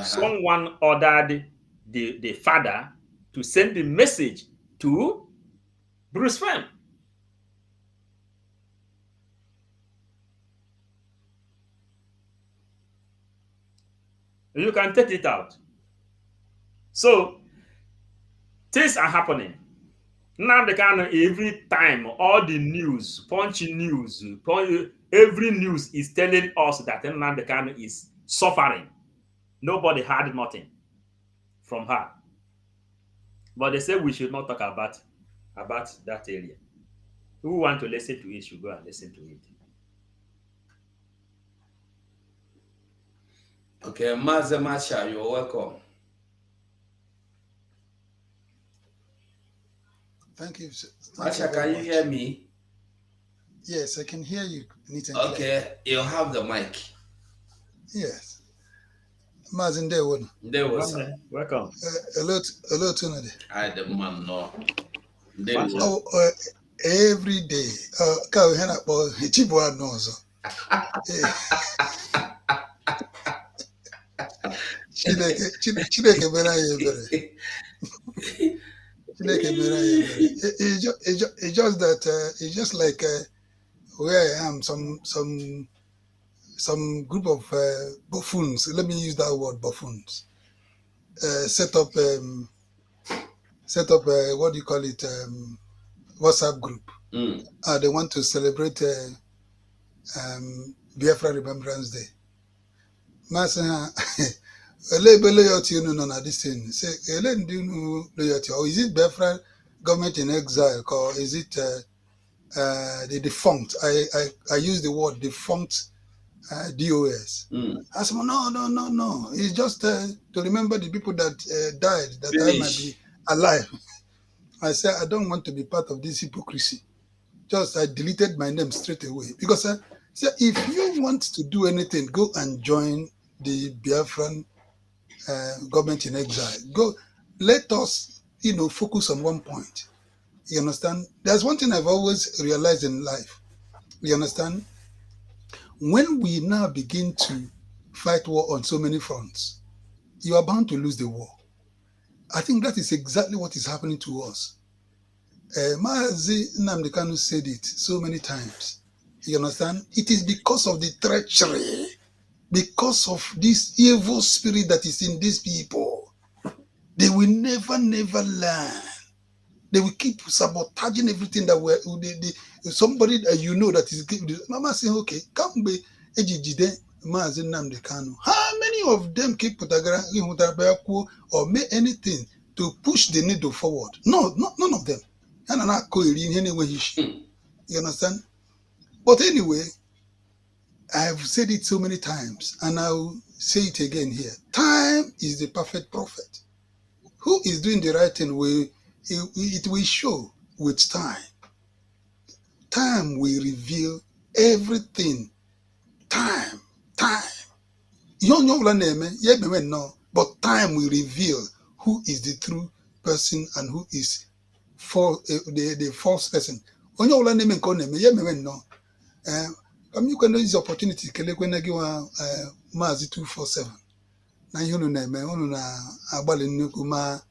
someone ordered the father to send the message to Bruce Femme. You can take it out. So things are happening. Now the kind of every time, all the news, punchy news, every news is telling us that Nnamdi Kanu is suffering. Nobody had nothing from her. But they say we should not talk about that area. Who want to listen to it should go and listen to it. Okay, Maze Masha, you're welcome. Thank you. Masha, can you hear me? Yes, I can hear you. Okay, you have the mic. Yes. Mazin Dewood. Welcome. Hello, Tunade. I the man no. Every day. Ka hena po Chibuan knows. Chineke bena yebere. It's just that it's just like where I am. Some group of buffoons. Let me use that word, buffoons. Set up what do you call it? WhatsApp group. They want to celebrate Biafra Remembrance Day. Masa, loyalty no na this thing. Say, do loyalty, or is it Biafra government in exile, or is it the defunct? I use the word defunct DOS. I said, no. It's just to remember the people that died, that I might be alive. I said, I don't want to be part of this hypocrisy. Just I deleted my name straight away because if you want to do anything, go and join the Biafran government in exile. Go, let us, focus on one point. You understand? There's one thing I've always realized in life. You understand? When we now begin to fight war on so many fronts, you are bound to lose the war. I think that is exactly what is happening to us. Maazi Nnamdi Kanu said it so many times. You understand? It is because of the treachery, because of this evil spirit that is in these people. They will never learn. They will keep sabotaging everything that somebody that you know that is giving. Mama saying, okay, come be ejijide Maazi Nnamdi Kanu. How many of them keep Putagara or make anything to push the needle forward? No, none of them. You understand? But anyway, I've said it so many times, and I'll say it again here. Time is the perfect prophet. Who is doing the right thing it will show with time. Time will reveal everything. Time. You know, but time will reveal who is the true person and who is the false person. Onye ọbụla na-eme nke ọ na-eme ya emewe nnọọ. Ka m nyekwana use opportunity kelekwana gị nwa Maazị 247 na ihe unu na-eme, unu na-agbalị nnukwu ma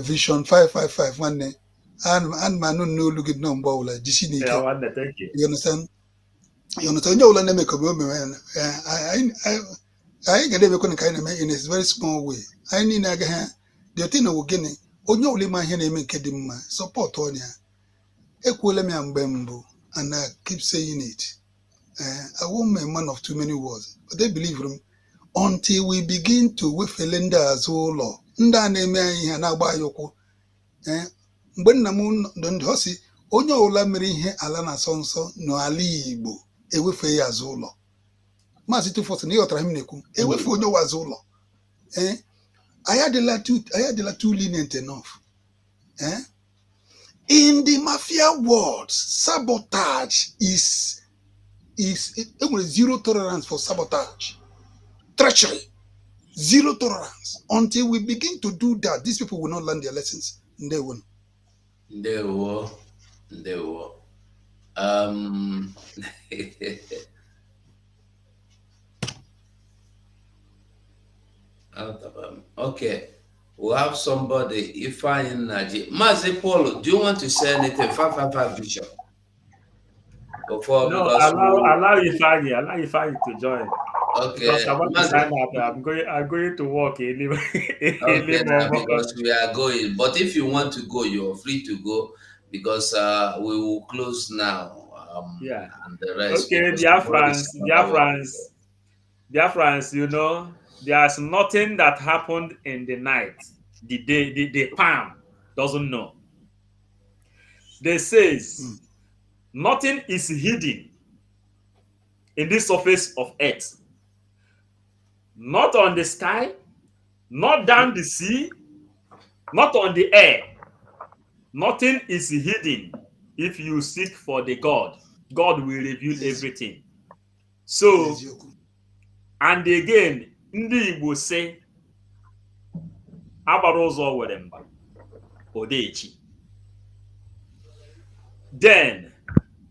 Vision 555 nwanne ana m anụ n'olu gị nọ mgbe ọbụla jisi n'ike. You understand? Onye ọbụla na-eme ka o mewe anyị ga na-emekwana ka anyị na-eme in a very small way. Anyị niile agaghị the thing bụ gịnị, onye ọbụla ịma ihe na-eme nke dị mma support onye ya. Ekwuola m ya mgbe mbụ, and I keep saying it. I won't be a man of too many words, but they believe him until we begin to wefele ndị azụ ụlọ, ndị a na-eme anyị ihe na-agba anyị ụkwụ. Mgbe nna m ndị ọ sị onye ọbụla mere ihe ala na-asọ nsọ n'ala Igbo ewefe ya azụ ụlọ. Maazị 247 na ịghọtara m na-ekwu ewefe onye ọwa azụ ụlọ. I adịla too lenient enough. In the mafia world, sabotage is zero tolerance for sabotage. Treachery, zero tolerance. Until we begin to do that, these people will not learn their lessons. They won't. They will. Okay. We'll have somebody. If I in Nigeria, Mazi Polo, do you want to say anything? 555 Bishop. Before no, allow Ifeanyi to join. Okay. Because I want to sign up. I'm going to work a little. Okay, now because we are going. But if you want to go, you're free to go because we will close now. Yeah. And the rest. Okay, Biafrans, you know, there's nothing that happened in the night. The palm doesn't know. They says nothing is hidden in this surface of earth. Not on the sky, not down the sea, not on the air. Nothing is hidden. If you seek for the God, God will reveal everything. So, and again, ndị Igbo say, agbara ụzọ were mba, odechi. Then,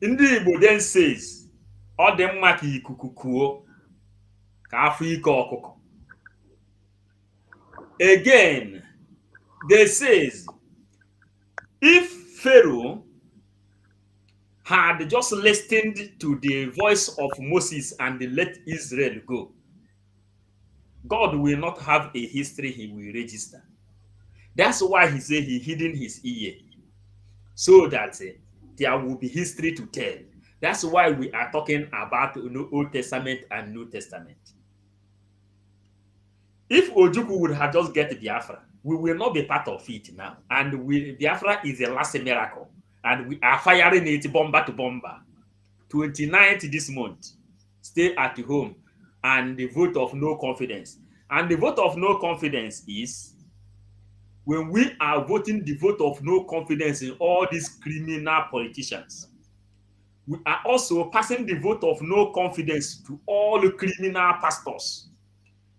ndị Igbo then says, ọ dị mma ka ikuku kuo, ka afọ ike ọkụkọ. Again, they says, If Pharaoh had just listened to the voice of Moses and let Israel go, God will not have a history he will register. That's why he said he hidden his ear, so that there will be history to tell. That's why we are talking about Old Testament and New Testament. If Ojukwu would have just get Biafra, we will not be part of it now. And Biafra is the last miracle. And we are firing it bomber to bomber. 29th this month. Stay at home. And the vote of no confidence. And the vote of no confidence is when we are voting the vote of no confidence in all these criminal politicians. We are also passing the vote of no confidence to all the criminal pastors,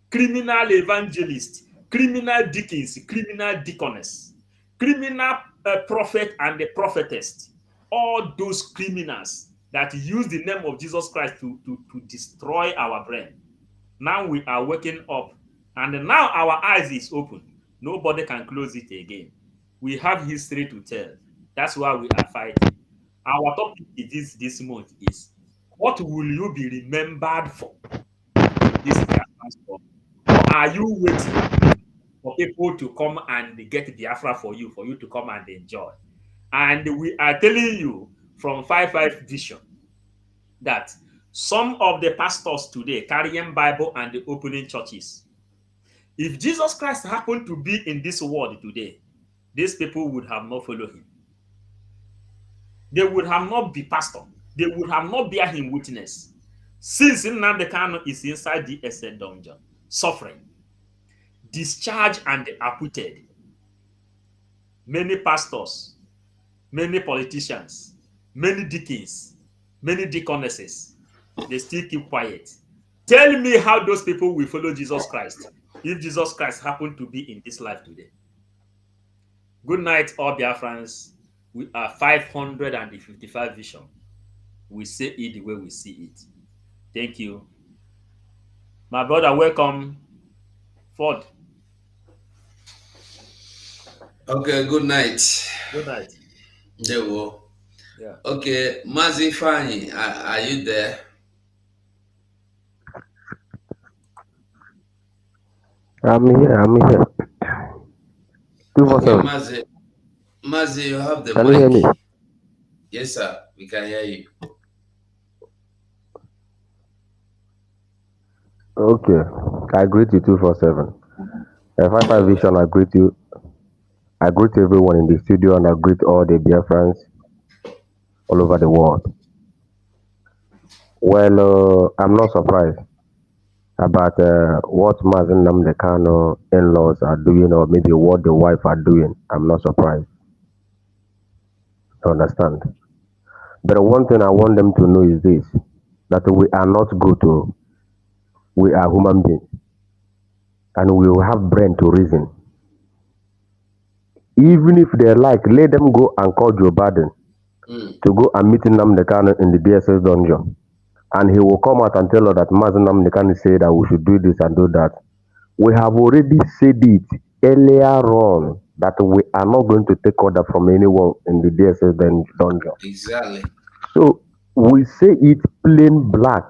criminal evangelists, criminal deacons, criminal deaconess, criminal prophet and the prophetess, all those criminals that use the name of Jesus Christ to destroy our brain. Now we are waking up, and now our eyes is open. Nobody can close it again. We have history to tell. That's why we are fighting. Our topic this month is, what will you be remembered for in this Biafra storm? Or are you waiting for people to come and get Biafra for you to come and enjoy? And we are telling you from 5-5 Vision that some of the pastors today carrying Bible and opening churches, if Jesus Christ happened to be in this world today, these people would have not followed him. They would have not be pastor. They would have not bear him witness. Since Nnamdi Kanu is inside the DSS dungeon, suffering, discharged and acquitted, many pastors, many politicians, many deacons, many deaconesses, they still keep quiet. Tell me how those people will follow Jesus Christ if Jesus Christ happened to be in this life today. Good night, all Biafrans. We are 555 Vision. We say it the way we see it. Thank you. My brother, welcome. Ford. Okay, good night. Good night. There we go. Yeah. Okay, Mazi Fanny, are you there? I'm here. Okay, Mazi, you have the Can mic. you hear me? Yes, sir. We can hear you. Okay. I greet you 247. 55 Vision, I greet you. I greet everyone in the studio, and I greet all the Biafrans all over the world. Well, I'm not surprised about what Mazen Nnamdi Kanu in-laws are doing, or maybe what the wife are doing. I'm not surprised. You understand? But one thing I want them to know is this, that we are not good to, we are human beings, and we will have brain to reason. Even if they like, let them go and call Joe Biden to go and meet Nnamdi Kanu in the DSS dungeon. And he will come out and tell us that Mazen Nnamdi Kanu said that we should do this and do that. We have already said it earlier on that we are not going to take order from anyone in the DSS dungeon. Exactly. So we say it plain black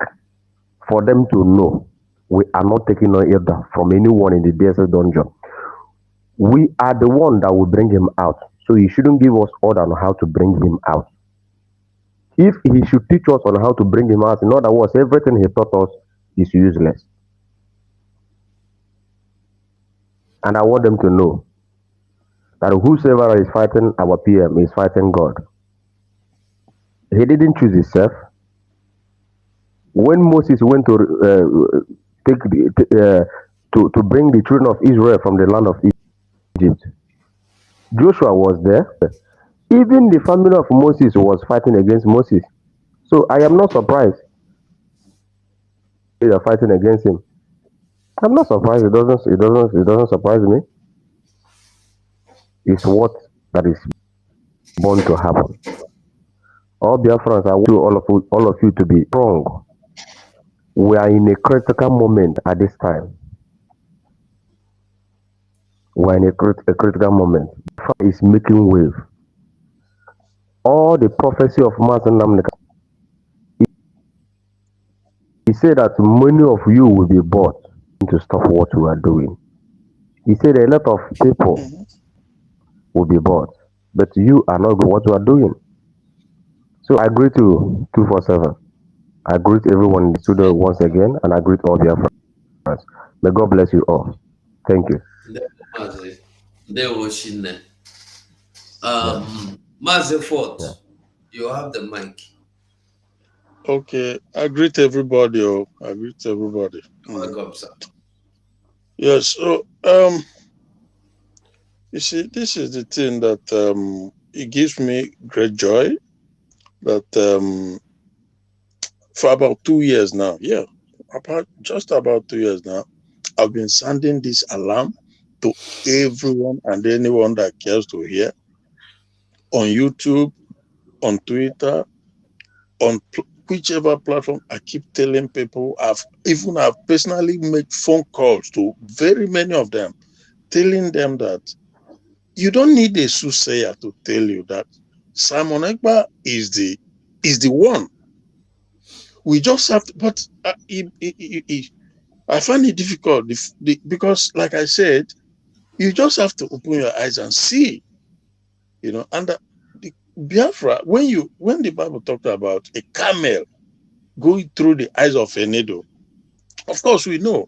for them to know we are not taking no order from anyone in the DSS dungeon. We are the one that will bring him out. So he shouldn't give us order on how to bring him out. If he should teach us on how to bring him out, in other words, everything he taught us is useless. And I want them to know that whosoever is fighting our PM is fighting God. He didn't choose himself. When Moses went to to bring the children of Israel from the land of Egypt, Joshua was there. Even the family of Moses was fighting against Moses. So I am not surprised they are fighting against him. I'm not surprised. It doesn't surprise me. It's what that is born to happen. All Biafrans, I want all of you to be strong. We are in a critical moment at this time. We are in a critical moment. It's making wave. all the prophecy of Mazen Namdeka. He said that many of you will be bought to stop what we are doing. He said a lot of people Mhm. will be bought, but you are not what you are doing. So I greet you 247. I greet everyone in the studio once again, and I greet all their friends. May God bless you all. Thank you. Ndewo Shinne. Yeah, Mazi Fort, yeah. you have the mic. Okay, I greet everybody. Oh, I greet everybody. Welcome, sir. Yes. So, you see, this is the thing that it gives me great joy that for about 2 years now, yeah, just about 2 years now, I've been sounding this alarm to everyone and anyone that cares to hear on YouTube, on Twitter, on whichever platform. I keep telling people. I've personally made phone calls to very many of them, telling them that you don't need a soothsayer to tell you that Simon Ekpa is the one. We just have to, but I find it difficult because, like I said, you just have to open your eyes and see, and the Biafra, when the Bible talked about a camel going through the eyes of a needle, of course we know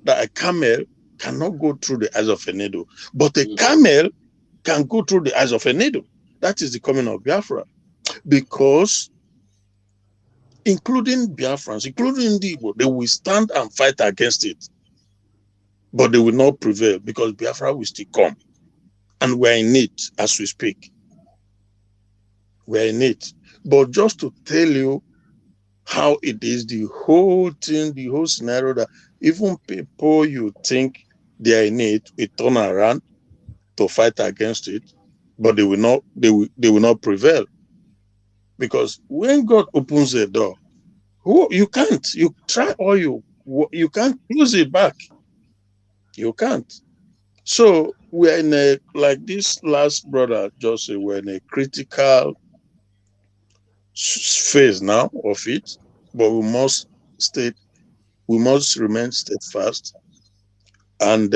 that a camel cannot go through the eyes of a needle, but a camel can go through the eyes of a needle. That is the coming of Biafra, because including Biafrans, including the Igbo, they will stand and fight against it, but they will not prevail because Biafra will still come. And we're in it as we speak. We're in it. But just to tell you how it is, the whole thing, the whole scenario, that even people you think they are in it will turn around to fight against it, but they will not prevail. Because when God opens a door, you can't. You try all you can't close it back. You can't. So we're in a, like this last brother just said, we're in a critical phase now of it, but we must remain steadfast. And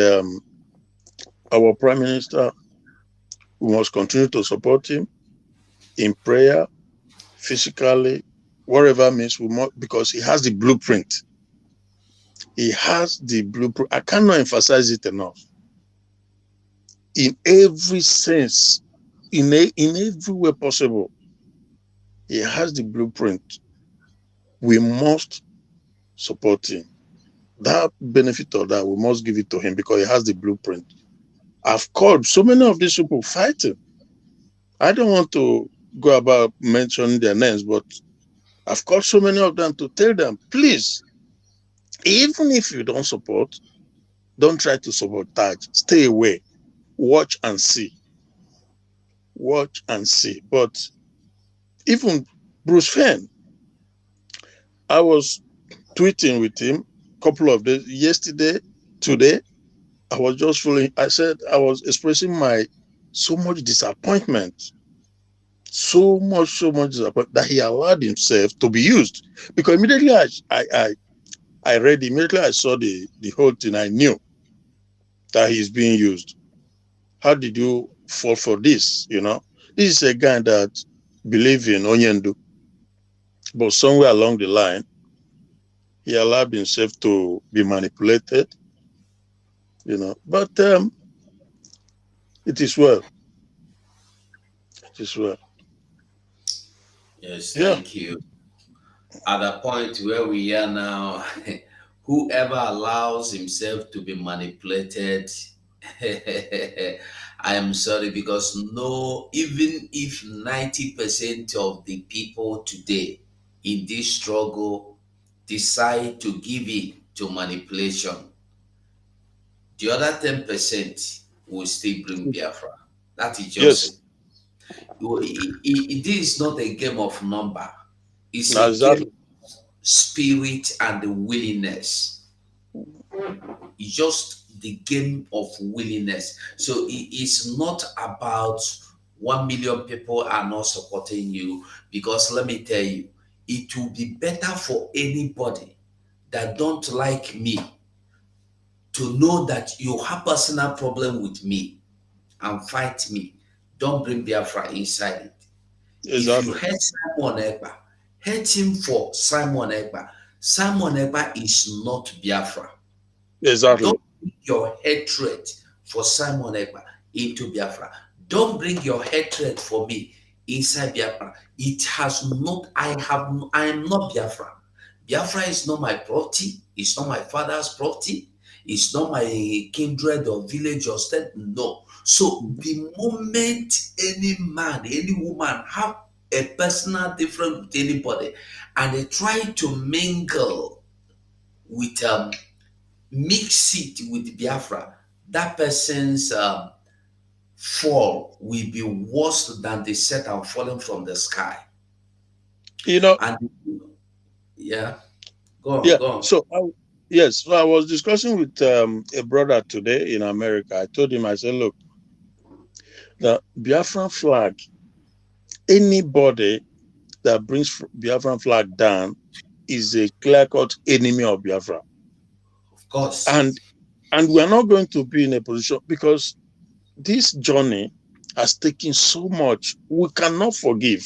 our prime minister, we must continue to support him in prayer, physically, whatever means we must, because he has the blueprint. He has the blueprint. I cannot emphasize it enough. In every sense, in every way possible, he has the blueprint. We must support him. That benefit of that, we must give it to him because he has the blueprint. I've called so many of these people fighting. I don't want to go about mentioning their names, but I've called so many of them to tell them, please, even if you don't support, don't try to sabotage. Stay away. Watch and see. Watch and see. But even Bruce Fenn, I was tweeting with him a couple of days, yesterday, today. I was just feeling, I said, I was expressing my so much disappointment, so much disappointment that he allowed himself to be used. Because immediately I read, immediately I saw the whole thing, I knew that he's being used. How did you fall for this? This is a guy that believes in Onyendu, but somewhere along the line, he allowed himself to be manipulated, But it is well. It is well. Yes, Yeah. thank you. At the point where we are now, whoever allows himself to be manipulated, I am sorry, because no, even if 90% of the people today in this struggle decide to give in to manipulation, the other 10% will still bring Biafra. That is just Yes. it. It is not a game of number. It's a game Exactly. of spirit and willingness. It's just the game of willingness. So it is not about 1 million people are not supporting you, because let me tell you, it will be better for anybody that don't like me to know that you have personal problem with me and fight me. Don't bring Biafra inside it. If you Exactly. hate Simon Ekpa, hate him for Simon Ekpa. Simon Ekpa is not Biafra. Exactly. Don't bring your hatred for Simon Ekpa into Biafra. Don't bring your hatred for me inside Biafra. It has not, I am not Biafra. Biafra is not my property. It's not my father's property. It's not my kindred or village or state. No. So the moment any man, any woman have a personal difference with anybody and they try to mingle with mix it with Biafra, that person's fall will be worse than the Satan falling from the sky. You know, And yeah, go on, yeah. go on. So, yes, so I was discussing with a brother today in America. I told him, I said, look, the Biafran flag, anybody that brings Biafran flag down is a clear-cut enemy of Biafra. Of course. And we're not going to be in a position, because this journey has taken so much. We cannot forgive.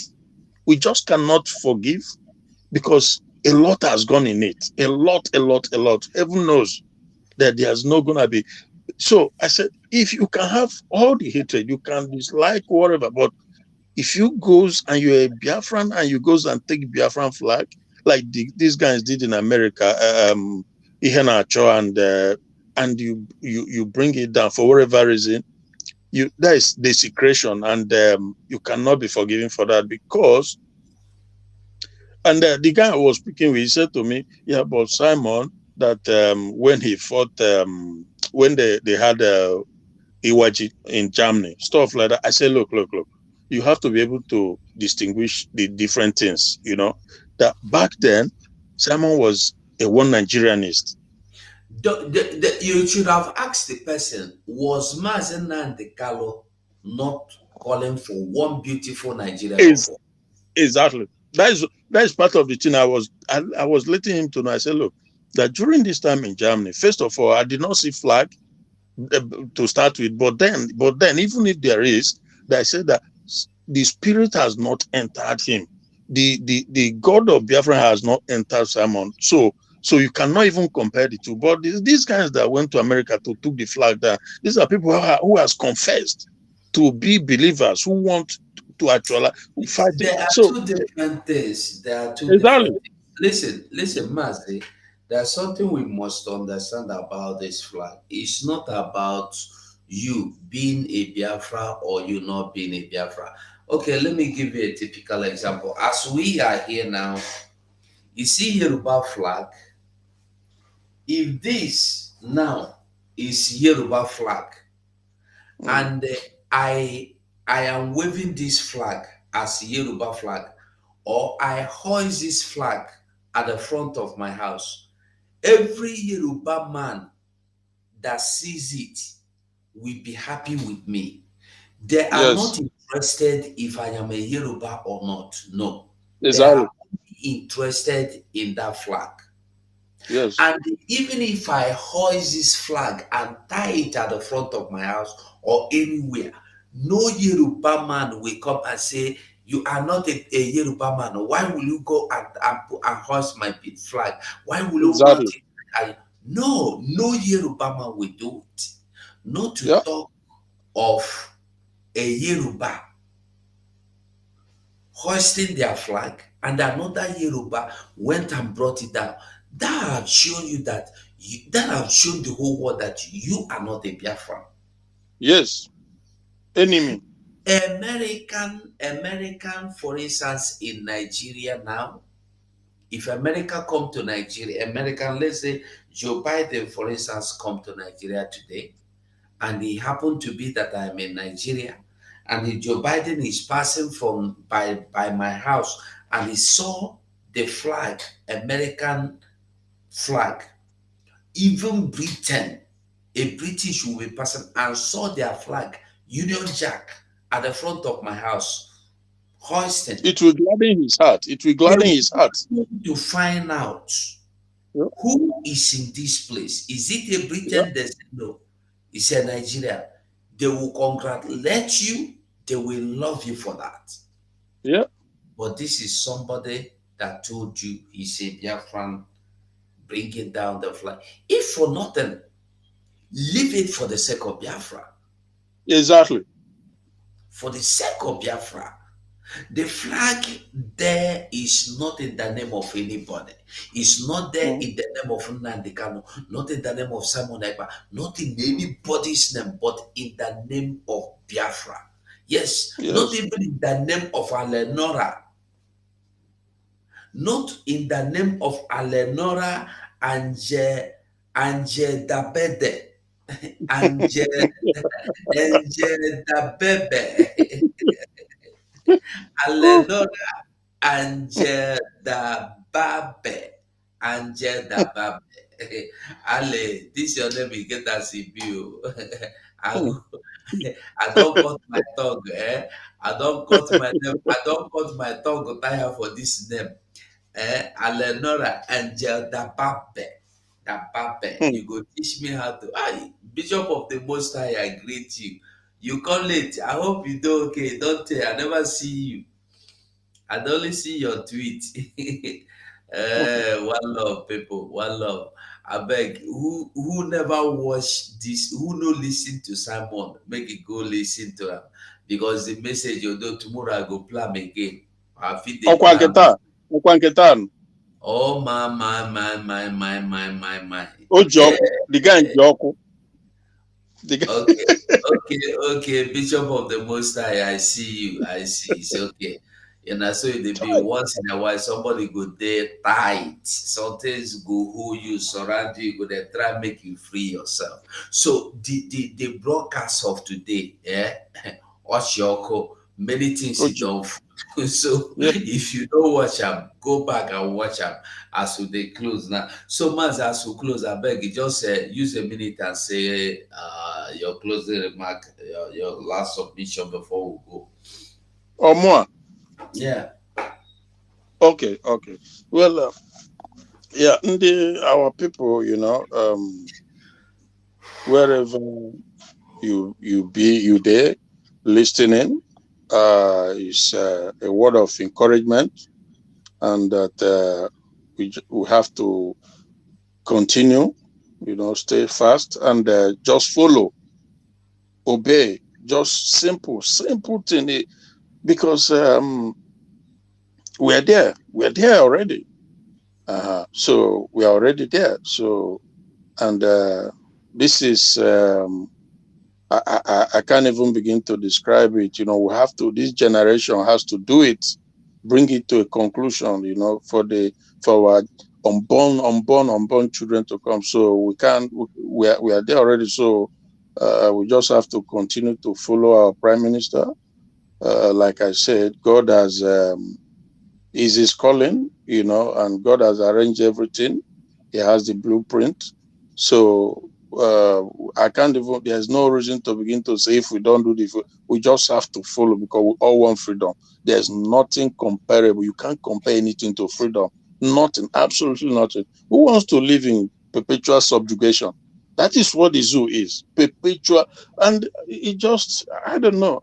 We just cannot forgive, because a lot has gone in it. A lot. Heaven knows that there's not going to be. So I said, if you can have all the hatred, you can dislike whatever, but if you goes and you're a Biafran and you goes and take Biafran flag, like these guys did in America, Ihenacho, and you bring it down for whatever reason, that is desecration, and you cannot be forgiven for that, because. And the guy I was speaking with, he said to me, yeah, but Simon, that when he fought, when they had Iwaji in Germany, stuff like that. I said, look. You have to be able to distinguish the different things, that back then, Simon was a one Nigerianist. You should have asked the person, was Mazen Nandekalo not calling for one beautiful Nigeria before? Exactly. That is part of the thing I was letting him to know. I said, look, that during this time in Germany, first of all, I did not see flag to start with, but then even if there is, that I said that the spirit has not entered him. The God of Biafra has not entered Simon. So you cannot even compare the two. But these guys that went to America to took the flag down, these are people who has confessed to be believers, who want to actually fight it. There are So two different things. There are two exactly. different things. Listen, Mazi. There's something we must understand about this flag. It's not about you being a Biafra or you not being a Biafra. Okay, let me give you a typical example. As we are here now, you see Yoruba flag. If this now is Yoruba flag, and I am waving this flag as Yoruba flag, or I hoist this flag at the front of my house, every Yoruba man that sees it will be happy with me. They are not Yes. interested if I am a Yoruba or not. No. They Exactly. are only interested in that flag. Yes. And even if I hoist this flag and tie it at the front of my house or anywhere, no Yoruba man will come and say, you are not a Yoruba man. Why will you go and hoist my flag? Why will you mount Exactly. it? No Yoruba man will do it. Not to Yeah. talk of a Yoruba hoisting their flag and another Yoruba went and brought it down. That have shown you that that have shown the whole world that you are not a Biafran. Yes. Enemy. American, for instance, in Nigeria now, if America come to Nigeria, let's say Joe Biden, for instance, come to Nigeria today, and it happened to be that I'm in Nigeria, and if Joe Biden is passing by my house, and he saw the flag, American flag, even Britain, a British will be passing and saw their flag, Union Jack, at the front of my house, hoisting. It will gladden his heart. It will They gladden his heart. want to find out Yeah. who is in this place. Is it a Britain? They say no. It's a Nigeria. They will congratulate you. They will love you for that. Yeah. But this is somebody that told you he's a Biafran, bringing down the flag. If for nothing, leave it for the sake of Biafra. Exactly. For the sake of Biafra. The flag there is not in the name of anybody. It's not there in the name of Nnamdi Kanu, not in the name of Simon Ekpa, not in anybody's name, but in the name of Biafra. Yes, not even in the name of Alenora. Not in the name of Alenora Anje Dabede. Anje Dabebe. Alenora Anje Dababe. Anje Dababe. Ale, this your name, you get as a view. I don't cut my tongue, eh? I don't cut my name. I don't cut my tongue tire for this name. Alenora Angel Dababe. Dababe. You go teach me how to. Bishop of the Most High, I greet you. You come late. I hope you do okay. Don't tell. I never see you. I only see your tweet. One love, people. One love. I beg. Who never watch this? Who no listen to Simon? Make it go listen to him because the message you do tomorrow I go plan again. I feel the plan. Oh my. Ojoku, the guy in Joku. Okay. Bishop of the Most High, I see you. I see. It's okay. And so it be once in a while somebody go there tight. Some things go who you surround you, go there try make you free yourself. So the broadcast of today, Oshioko, many things you don't. So if you don't watch them, go back and watch them as they close now. So much as we close, I beg you just use a minute and say your closing remark, your last submission before we go. Or more. Yeah. Okay. Well, our people, wherever you there listening, is a word of encouragement, and that we have to continue, stay fast and just follow, obey, just simple thing, because we're there already. So we are already there. So, and this is I can't even begin to describe it. We have to. This generation has to do it, bring it to a conclusion. For our unborn children to come. So we can't. We are there already. So we just have to continue to follow our Prime Minister. Like I said, God has is His calling, and God has arranged everything. He has the blueprint. So I can't even. There's no reason to begin to say if we don't do this, we just have to follow because we all want freedom. There's nothing comparable. You can't compare anything to freedom. Nothing, absolutely nothing. Who wants to live in perpetual subjugation? That is what the zoo is, perpetual. And it just, I don't know.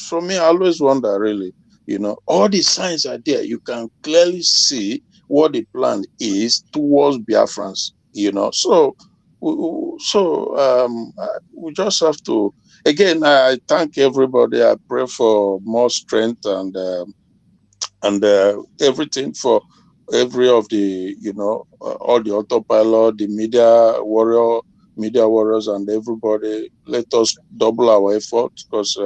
For me, I always wonder, really, all the signs are there. You can clearly see what the plan is towards Biafrans, So we just have to, again, I thank everybody. I pray for more strength and everything for every of the, all the autopilot, the media warriors and everybody. Let us double our effort because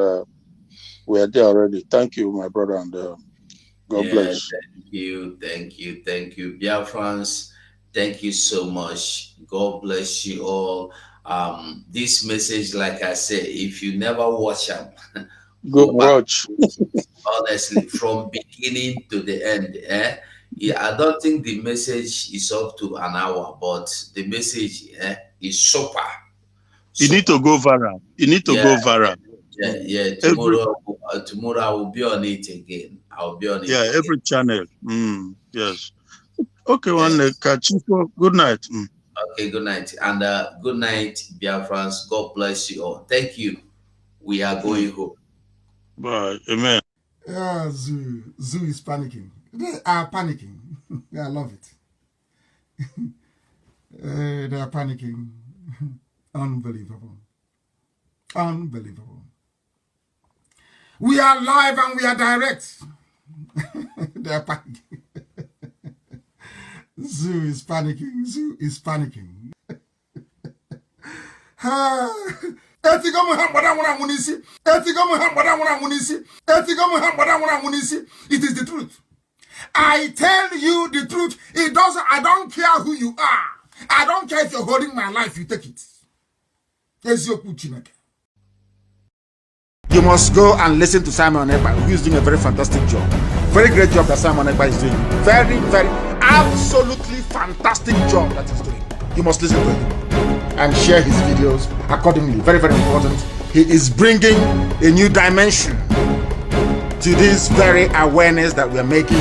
we are there already. Thank you, my brother, and God bless. Thank you. Biafrans, thank you so much. God bless you all. This message, like I said, if you never watch them, go watch. Honestly, from beginning to the end. I don't think the message is up to an hour, but the message is super. You need to go viral. You need to go viral. Yeah. Tomorrow I will be on it again. I'll be on it. Yeah, every channel. Yes. Okay, one catch you for good night. Okay, good night. And good night, Biafrans. God bless you all. Thank you. We are going home. Bye. Amen. Yeah, Zoo is panicking. They are panicking. I love it. They are panicking. Unbelievable. Unbelievable. We are live and we are direct. They are panicking. Zoo is panicking. Zoo is panicking. It is the truth. I tell you the truth. I don't care who you are. I don't care if you're holding my life, you take it. You must go and listen to Simon Ekpa, who is doing a very fantastic job. Very great job that Simon Ekpa is doing. Very, very, absolutely fantastic job that he's doing. You must listen to him and share his videos accordingly. Very, very important. He is bringing a new dimension to this very awareness that we are making,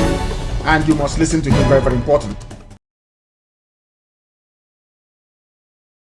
and you must listen to him. Very, very important.